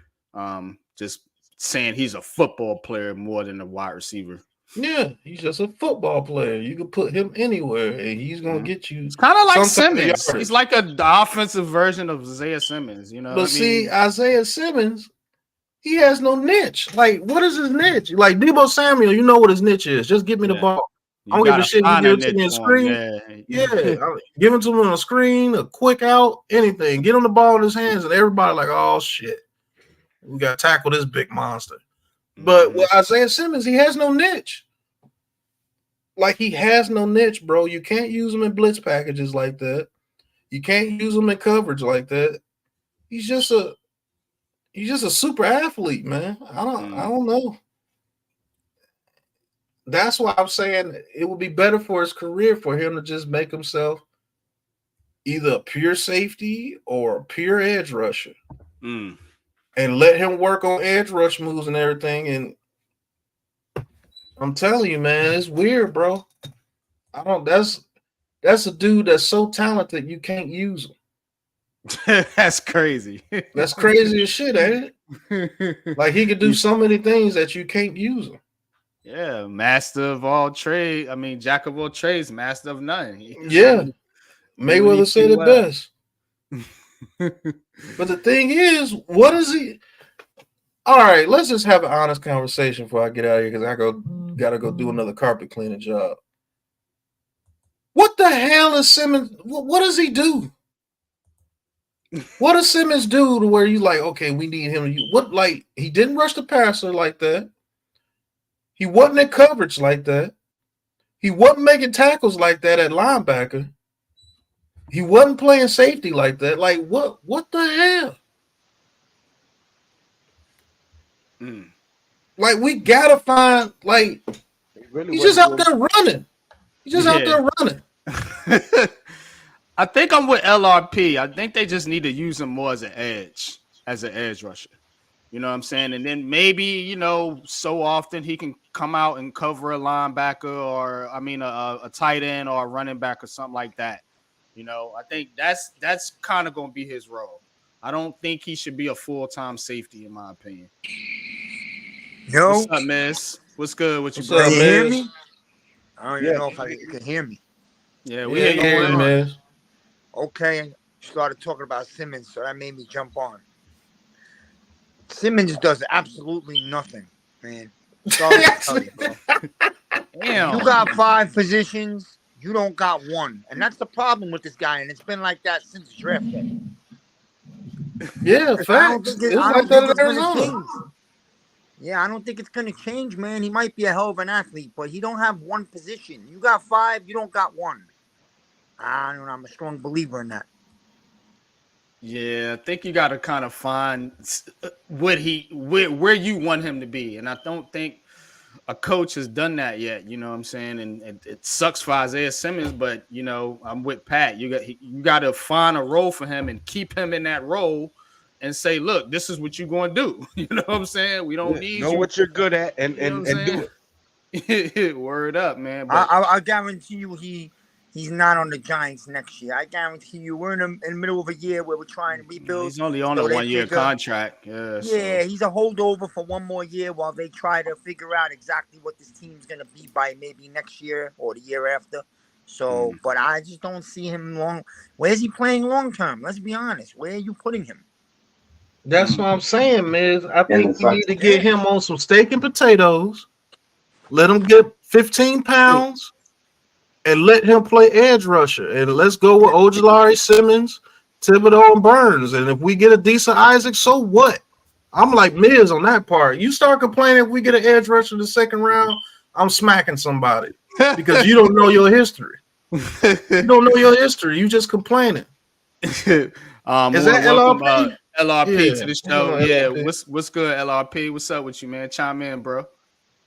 Just saying he's a football player more than a wide receiver. Yeah, he's just a football player. You can put him anywhere, and he's gonna get you. It's kind of like Simmons. He's like the offensive version of Isaiah Simmons. But see, Isaiah Simmons, he has no niche. Like, what is his niche? Like Debo Samuel, you know what his niche is. Just give me the ball. I don't give a shit. You give it to me on screen. Yeah, give it to him on a screen, a quick out, anything. Get on the ball in his hands, and everybody like, oh shit, we got to tackle this big monster. But with Isaiah Simmons, he has no niche. Like, he has no niche, bro. You can't use him in blitz packages like that. You can't use him in coverage like that. He's just a super athlete, man. I don't know. That's why I'm saying it would be better for his career for him to just make himself either a pure safety or a pure edge rusher. And let him work on edge rush moves and everything. And I'm telling you, man, it's weird, bro. That's a dude that's so talented you can't use him. That's crazy. That's crazy as shit, ain't it? Like, he could do so many things that you can't use him. Yeah, master of all trade. I mean, jack of all trades, master of none. Yeah, Mayweather said it best. But the thing is, what is he? All right, let's just have an honest conversation before I get out of here, because I gotta go do another carpet cleaning job. What the hell is Simmons? What does he do? What does Simmons do to where you like, okay, we need him? What, like, he didn't rush the passer like that. He wasn't in coverage like that. He wasn't making tackles like that at linebacker. He wasn't playing safety like that. Like, what the hell? Like, we gotta find, like, he's just out there running. He's just out there running. I think I'm with LRP. I think they just need to use him more as an edge rusher. You know what I'm saying? And then maybe, you know, so often he can come out and cover a linebacker or, I mean, a tight end or a running back or something like that. You know, I think that's kind of going to be his role. I don't think he should be a full-time safety, in my opinion. Yo. What's up, Miss? What's good with you, What's bro? up, Can you man? hear me? I don't even know if I can hear me. Yeah, we hear you, man. Okay, started talking about Simmons, so that made me jump on. Simmons does absolutely nothing, man. Sorry to tell you, bro. Damn. You got 5 positions, you don't got 1. And that's the problem with this guy, and it's been like that since draft day. Yeah, facts. It's like that in Arizona. Yeah, I don't think it's gonna change, man. He might be a hell of an athlete, but he don't have 1 position. You got 5, you don't got 1. I don't know. I'm a strong believer in that. Yeah, I think you got to kind of find where you want him to be, and I don't think a coach has done that yet. You know what I'm saying? And it sucks for Isaiah Simmons, but you know, I'm with Pat. You got to find a role for him and keep him in that role, and say, look, this is what you're going to do. You know what I'm saying? We don't need know you. what you're good at and do it. Word up, man. But I guarantee you, he's not on the Giants next year. I guarantee you, we're in the middle of a year where we're trying to rebuild. He's only on a 1-year contract. Yeah, he's a holdover for 1 more year while they try to figure out exactly what this team's gonna be by maybe next year or the year after. So, but I just don't see him long. Where's he playing long term? Let's be honest. Where are you putting him? That's what I'm saying, Miz. I think we need to get him on some steak and potatoes. Let him get 15 pounds. And let him play edge rusher. And let's go with Ojulari, Simmons, Thibodeau, and Burns. And if we get a decent Isaac, so what? I'm like Miz on that part. You start complaining if we get an edge rusher in the 2nd round, I'm smacking somebody. Because you don't know your history. You don't know your history. You just complaining. Is that LRP? LRP to the show. Yeah. LRP. What's good, LRP? What's up with you, man? Chime in, bro.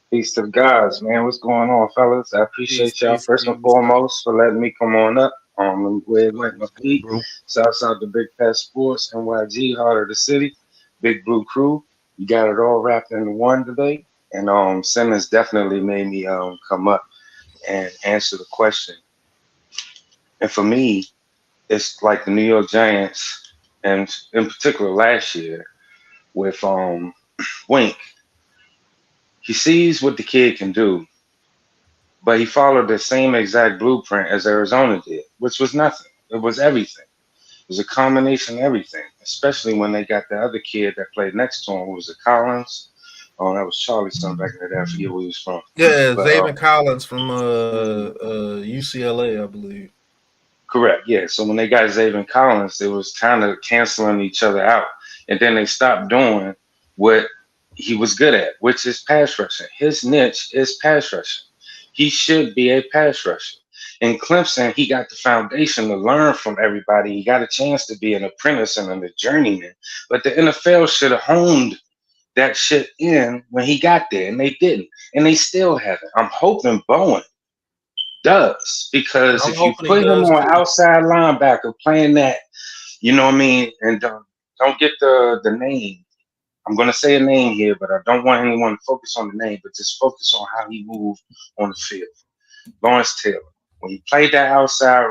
Peace to the guys, man. What's going on, fellas? I appreciate y'all first and foremost for letting me come on up. And go ahead and let my feet. Shouts out to Big Pat Sports, NYG, Heart of the City, Big Blue Crew. You got it all wrapped into one today. And Simmons definitely made me come up and answer the question. And for me, it's like the New York Giants, and in particular last year with Wink. He sees what the kid can do, but he followed the same exact blueprint as Arizona did, which was nothing. It was everything. It was a combination of everything, especially when they got the other kid that played next to him, who was a Collins. Oh, that was Charlie's son back in the day. I forget where he was from. Yeah, But, Zayvon Collins from UCLA, I believe. correct. Yeah. So when they got Zayvon Collins, they was kind of canceling each other out, and then they stopped doing what he was good at, which is pass rushing. His niche is pass rushing. He should be a pass rusher. In Clemson, he got the foundation to learn from everybody. He got a chance to be an apprentice and a journeyman. But the NFL should have honed that shit in when he got there, and they didn't. And they still haven't. I'm hoping Bowen does, because I'm if you hoping he put him does on too. outside linebacker playing that, you know what I mean, and don't get the name. I'm gonna say a name here, but I don't want anyone to focus on the name, but just focus on how he moved on the field. Lawrence Taylor, when he played that outside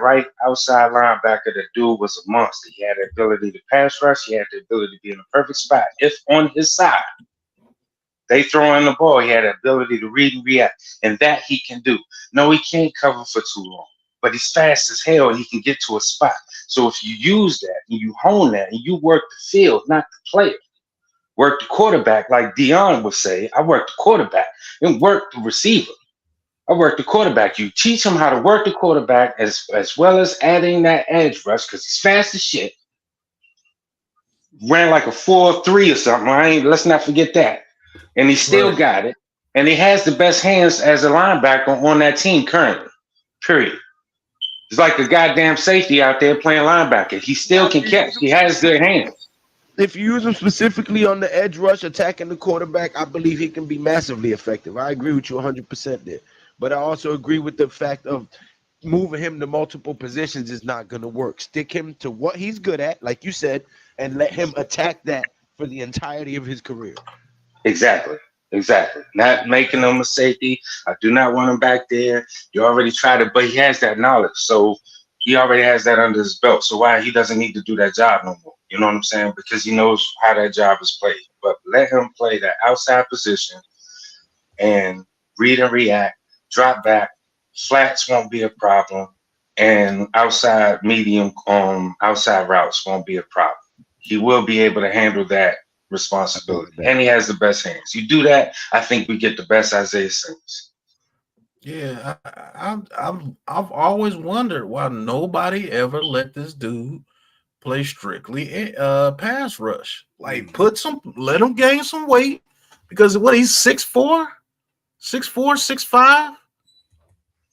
linebacker, the dude was a monster. He had the ability to pass rush. He had the ability to be in the perfect spot. If on his side they throw in the ball, he had the ability to read and react, and that he can do. No, he can't cover for too long, but he's fast as hell and he can get to a spot. So if you use that and you hone that and you work the field, not the player, work the quarterback, like Dion would say, I work the quarterback, and work the receiver. I work the quarterback. You teach him how to work the quarterback as well as adding that edge rush, because he's fast as shit. Ran like a 4.3 or something. Let's not forget that. And he still got it. And he has the best hands as a linebacker on that team currently. Period. It's like a goddamn safety out there playing linebacker. He still can catch. He has good hands. If you use him specifically on the edge rush, attacking the quarterback, I believe he can be massively effective. I agree with you 100% there. But I also agree with the fact of moving him to multiple positions is not going to work. Stick him to what he's good at, like you said, and let him attack that for the entirety of his career. Exactly. Not making him a safety. I do not want him back there. You already tried it, but he has that knowledge. So he already has that under his belt. So why he doesn't need to do that job no more? You know what I'm saying? Because he knows how that job is played. But let him play that outside position and read and react, drop back. Flats won't be a problem. And outside medium outside routes won't be a problem. He will be able to handle that responsibility. And he has the best hands. You do that, I think we get the best Isaiah Simmons. Yeah, I've always wondered why nobody ever let this dude play strictly pass rush. Like let him gain some weight, because what, he's 6'4", 6'5".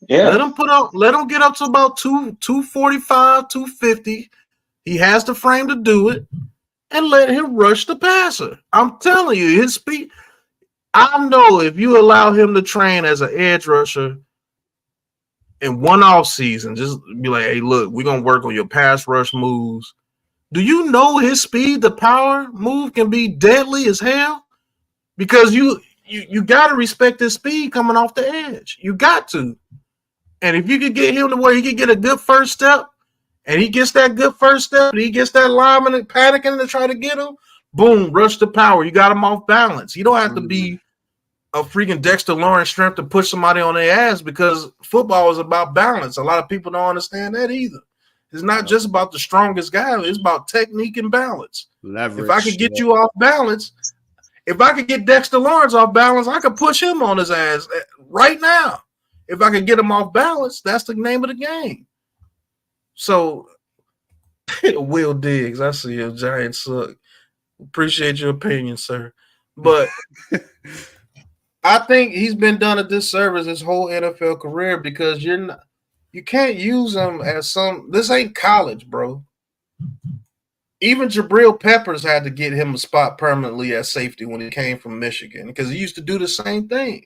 Yeah. Let him get up to about 245, 250. He has the frame to do it, and let him rush the passer. I'm telling you, his speed. I know if you allow him to train as an edge rusher in one off season, just be like, hey, look, we're gonna work on your pass rush moves. Do you know his speed, the power move can be deadly as hell? Because you gotta respect his speed coming off the edge. You got to. And if you could get him to where he could get a good first step, and he gets that good first step, and he gets that lineman panicking to try to get him, boom, rush the power. You got him off balance. You don't have to be a freaking Dexter Lawrence strength to push somebody on their ass, because football is about balance. A lot of people don't understand that either. It's not just about the strongest guy. It's about technique and balance. Leverage. If I could get you off balance, if I could get Dexter Lawrence off balance, I could push him on his ass right now. If I could get him off balance, that's the name of the game. So, Will Diggs, I see a giant suck. Appreciate your opinion, sir. But I think he's been done a disservice his whole NFL career, because you can't use him as this ain't college, bro. Even Jabril Peppers had to get him a spot permanently at safety when he came from Michigan, because he used to do the same thing.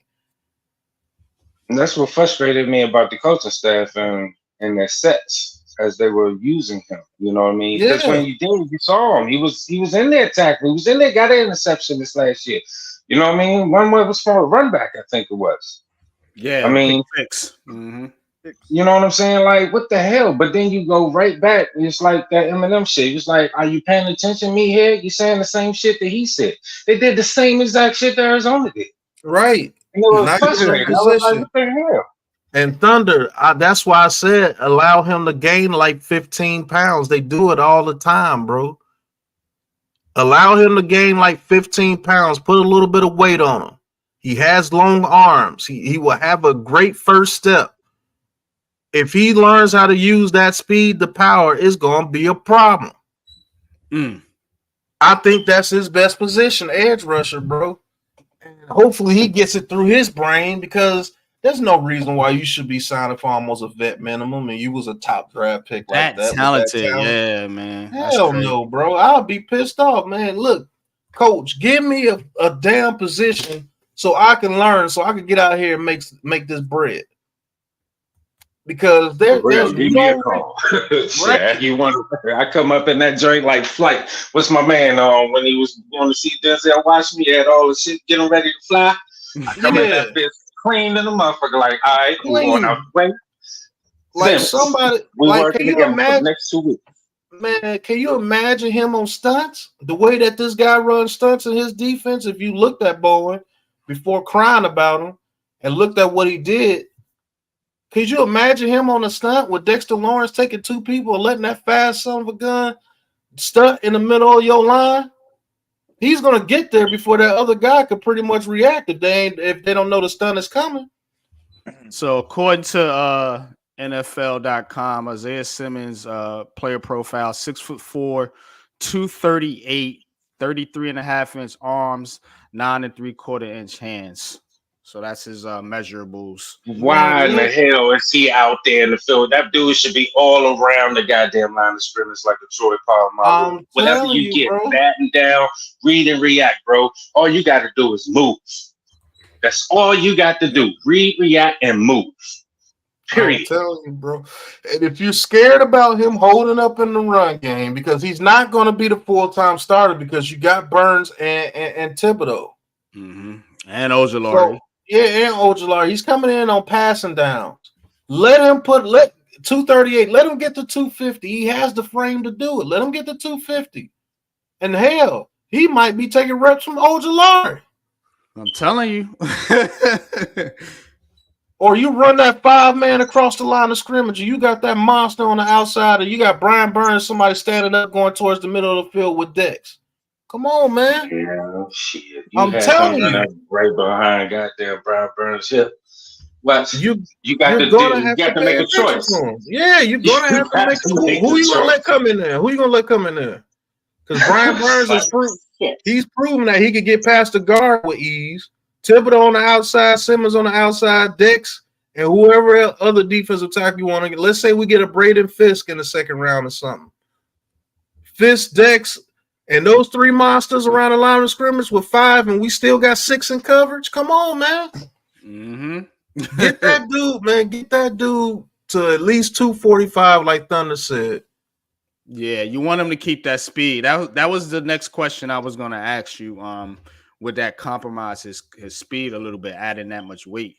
And that's what frustrated me about the coaching staff and their sets as they were using him. You know what I mean? Because when you saw him, he was in there tackling. He was in there, got an interception this last year. You know what I mean? One was from a run back, I think it was. Yeah, I mean, you know what I'm saying? Like, what the hell? But then you go right back. It's like that Eminem shit. It's like, are you paying attention, me here? You saying the same shit that he said. They did the same exact shit that Arizona did. Right. And it was frustrating. I was like, what the hell? And Thunder, that's why I said allow him to gain like 15 pounds. They do it all the time, bro. Allow him to gain like 15 pounds. Put a little bit of weight on him. He has long arms. He will have a great first step. If he learns how to use that speed, the power is going to be a problem. I think that's his best position, edge rusher, bro. And hopefully he gets it through his brain, because there's no reason why you should be signing for almost a vet minimum and you was a top draft pick like that. Talented, yeah, man. Hell no, bro. I'll be pissed off, man. Look, coach, give me a damn position so I can learn, so I can get out here and make this bread. Because there's give me a call. Right? You want? I come up in that joint like Flight. What's my man on when he was going to see Denzel Washington? He had all the shit getting ready to fly. I come in that bitch clean in the motherfucker. Like, all right, we going out the way. Like Simmons, somebody, we like, working can you together imagine? for the next 2 weeks. Man, can you imagine him on stunts? The way that this guy runs stunts in his defense. If you looked at Bowen before crying about him and looked at what he did. Could you imagine him on a stunt with Dexter Lawrence taking 2 people and letting that fast son of a gun stunt in the middle of your line? He's gonna get there before that other guy could pretty much react if they don't know the stunt is coming. So according to NFL.com, Isaiah Simmons player profile, 6'4", 238, 33.5-inch arms, 9 3/4-inch hands. So that's his measurables. Why in the hell is he out there in the field? That dude should be all around the goddamn line of scrimmage like a Troy Polamalu. Whenever you get battened down, read and react, bro. All you got to do is move. That's all you got to do. Read, react, and move. Period. I'm telling you, bro. And if you're scared about him holding up in the run game, because he's not going to be the full-time starter, because you got Burns and Thibodeau. And Ojulari. So, yeah, and Ojulari. He's coming in on passing downs. Let 238. Let him get to 250. He has the frame to do it. Let him get to 250. And hell, he might be taking reps from Ojulari. I'm telling you. Or you run that 5-man across the line of scrimmage, and you got that monster on the outside, and you got Brian Burns, somebody standing up going towards the middle of the field with Dex. Come on, man. Yeah, shit. I'm telling you. Right behind goddamn Brian Burns' hip. What? You got to make a choice. Yeah, you're going to have to make who you going to let come in there? Who you going to let come in there? Because Brian Burns he's proven that he could get past the guard with ease. Thibodeau on the outside, Simmons on the outside, Dex, and whoever other defensive tackle you want to get. Let's say we get a Braden Fisk in the second round or something. Fisk, Dex, and those 3 monsters around the line of scrimmage with 5, and we still got 6 in coverage. Come on, man. Get that dude, man. Get that dude to at least 245, like Thunder said. Yeah, you want him to keep that speed. That was the next question I was going to ask you. Would that compromise his speed a little bit, adding that much weight?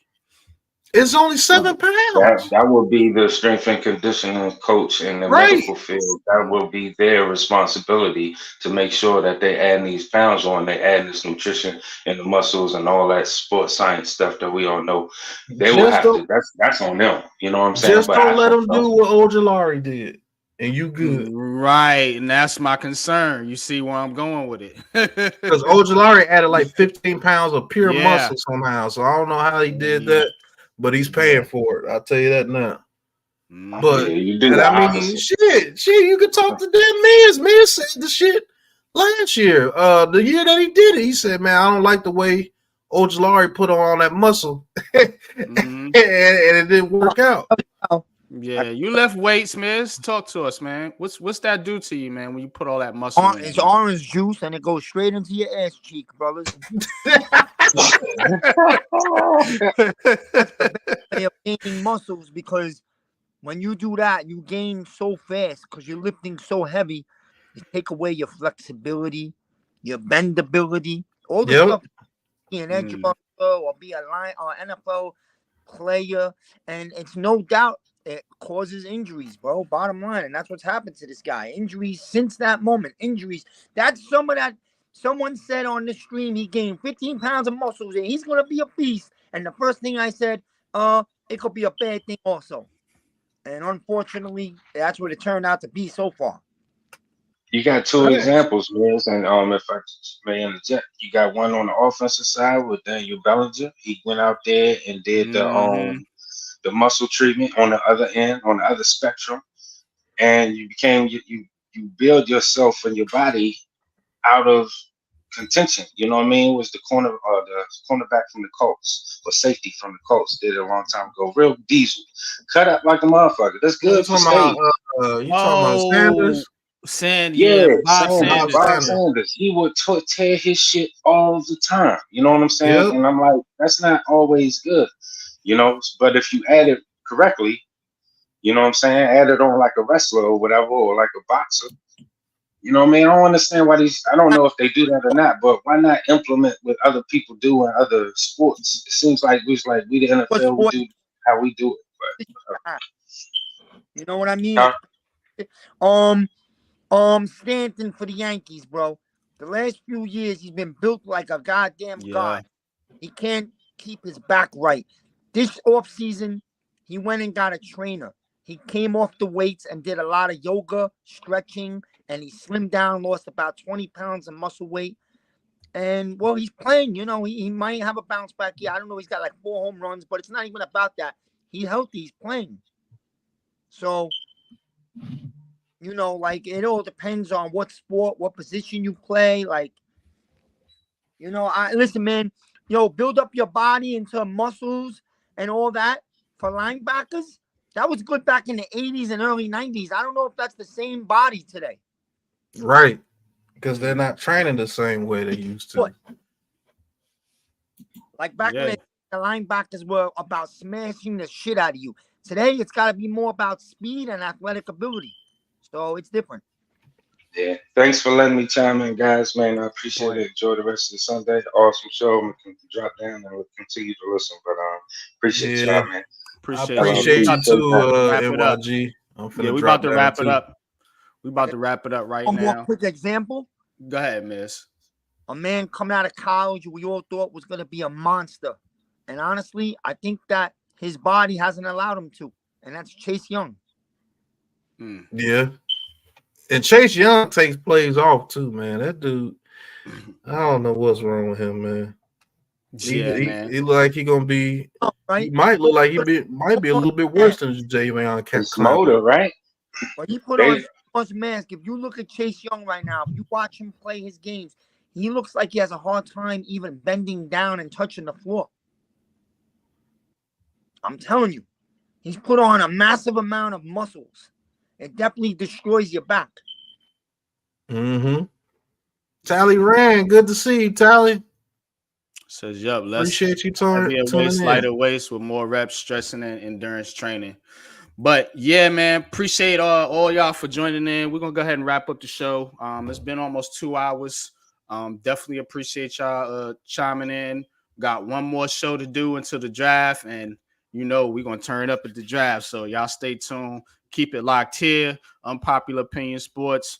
It's only 7 pounds. That will be the strength and conditioning coach in the medical field. That will be their responsibility to make sure that they add these pounds on. They add this nutrition and the muscles and all that sports science stuff that we all know. They will have to. That's on them. You know what I'm saying? Just don't let them do what Ojulari did. And you good. Right. And that's my concern. You see where I'm going with it. Because Ojulari added like 15 pounds of pure muscle somehow. So I don't know how he did that, but he's paying for it. I'll tell you that now. But you could talk to them. Miz said the shit last year. The year that he did it, he said, man, I don't like the way Ojulari put on all that muscle. and it didn't work out. Yeah, you left weights, Miz. Talk to us, man. What's that do to you, man, when you put all that muscle in? It's orange juice, and it goes straight into your ass cheek, brothers. They are gaining muscles, because when you do that, you gain so fast because you're lifting so heavy. You take away your flexibility, your bendability, all the stuff. Be an edge rusher or be a line or NFL player, and it's no doubt it causes injuries, bro. Bottom line, and that's what's happened to this guy. Injuries since that moment. Injuries. That's some of that. Someone said on the stream he gained 15 pounds of muscles and he's gonna be a beast. And the first thing I said, it could be a bad thing also. And unfortunately, that's what it turned out to be so far. You got two examples, Mills, and if I may interject, you got one on the offensive side with Daniel Bellinger. He went out there and did the muscle treatment on the other end, on the other spectrum, and you became you build yourself and your body out of contention. You know what I mean? It was the cornerback from the Colts, or safety from the Colts, did it a long time ago. Real diesel, cut up like a motherfucker. That's good for stage. You talking about Sanders? Bob Sanders. He would tear his shit all the time. You know what I'm saying? Yep. And I'm like, that's not always good. You know, but if you add it correctly, you know what I'm saying? Add it on like a wrestler or whatever, or like a boxer. You know what I mean? I don't understand why I don't know if they do that or not, but why not implement what other people do in other sports? It seems like we the NFL, we do how we do it. But, you know what I mean? Stanton for the Yankees, bro. The last few years, he's been built like a goddamn god. He can't keep his back right. This offseason, he went and got a trainer. He came off the weights and did a lot of yoga, stretching, and he slimmed down, lost about 20 pounds of muscle weight. And, well, he's playing. You know, he might have a bounce back here. I don't know. He's got like 4 home runs, but it's not even about that. He's healthy. He's playing. So, you know, like, it all depends on what sport, what position you play. Like, you know, listen, man, build up your body into muscles and all that for linebackers. That was good back in the 80s and early 90s. I don't know if that's the same body today. Right. Because they're not training the same way they used to. What? Like back in the linebackers were about smashing the shit out of you. Today, it's got to be more about speed and athletic ability. So it's different. Yeah. Thanks for letting me chime in, guys, man. I appreciate it. Enjoy the rest of the Sunday. Awesome show. We can drop down and we'll continue to listen. But appreciate y'all, man. Appreciate you too, NYG. We about to wrap it up. We about to wrap it up right now. One more quick example. Go ahead, miss. A man coming out of college we all thought was going to be a monster. And honestly, I think that his body hasn't allowed him to. And that's Chase Young. Yeah. And Chase Young takes plays off too, man. That dude, I don't know what's wrong with him, man. He look like he gonna be. Right? He might look like might be a little bit worse than Javion. It's motor, right? But he put on his mask. If you look at Chase Young right now, if you watch him play his games, he looks like he has a hard time even bending down and touching the floor. I'm telling you, he's put on a massive amount of muscles. It definitely destroys your back. Tally Rand, good to see you, Tally. Says, yup, appreciate you tuning in. Lighter weights with more reps, stressing and endurance training. But yeah, man, appreciate all y'all for joining in. We're gonna go ahead and wrap up the show. It's been almost 2 hours. Definitely appreciate y'all chiming in. Got one more show to do until the draft, and we're gonna turn up at the draft. So y'all stay tuned. Keep it locked here. Unpopular Opinion Sports,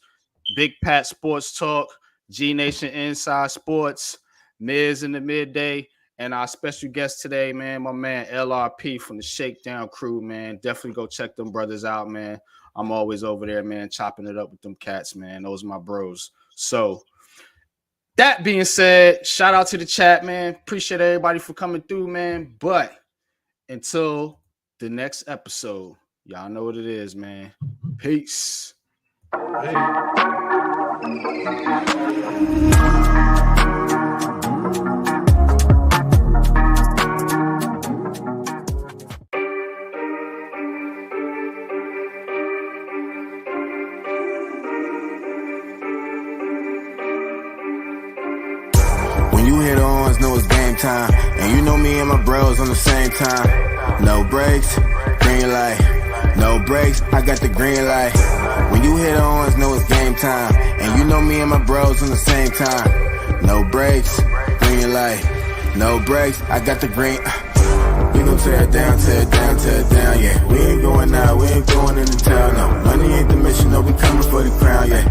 Big Pat Sports Talk, G Nation Inside Sports, Miz in the midday, and our special guest today, man, my man LRP from the Shakedown crew, man. Definitely go check them brothers out, man. I'm always over there, man, chopping it up with them cats, man. Those are my bros. So that being said, shout out to the chat, man. Appreciate everybody for coming through, man. But until the next episode, y'all know what it is, man. Peace. When you hit ons, know it's game time. And you know me and my bros on the same time. No breaks, green light. No breaks, I got the green light. When you hit ons, know it's game time. And you know me and my bros on the same time. No breaks, green light. No breaks, I got the green. We gon' tear it down, tear it down, tear it down, yeah. We ain't going out, we ain't going into town, no. Money ain't the mission, no, we coming for the crown, yeah,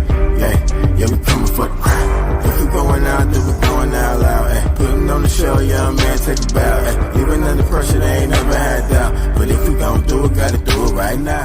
we coming for the crown. If we going out, then we going out loud, eh. Putting on the show, young man, take a bow, eh. Even under pressure, they ain't never had doubt. But if we gon' do it, gotta do it right now.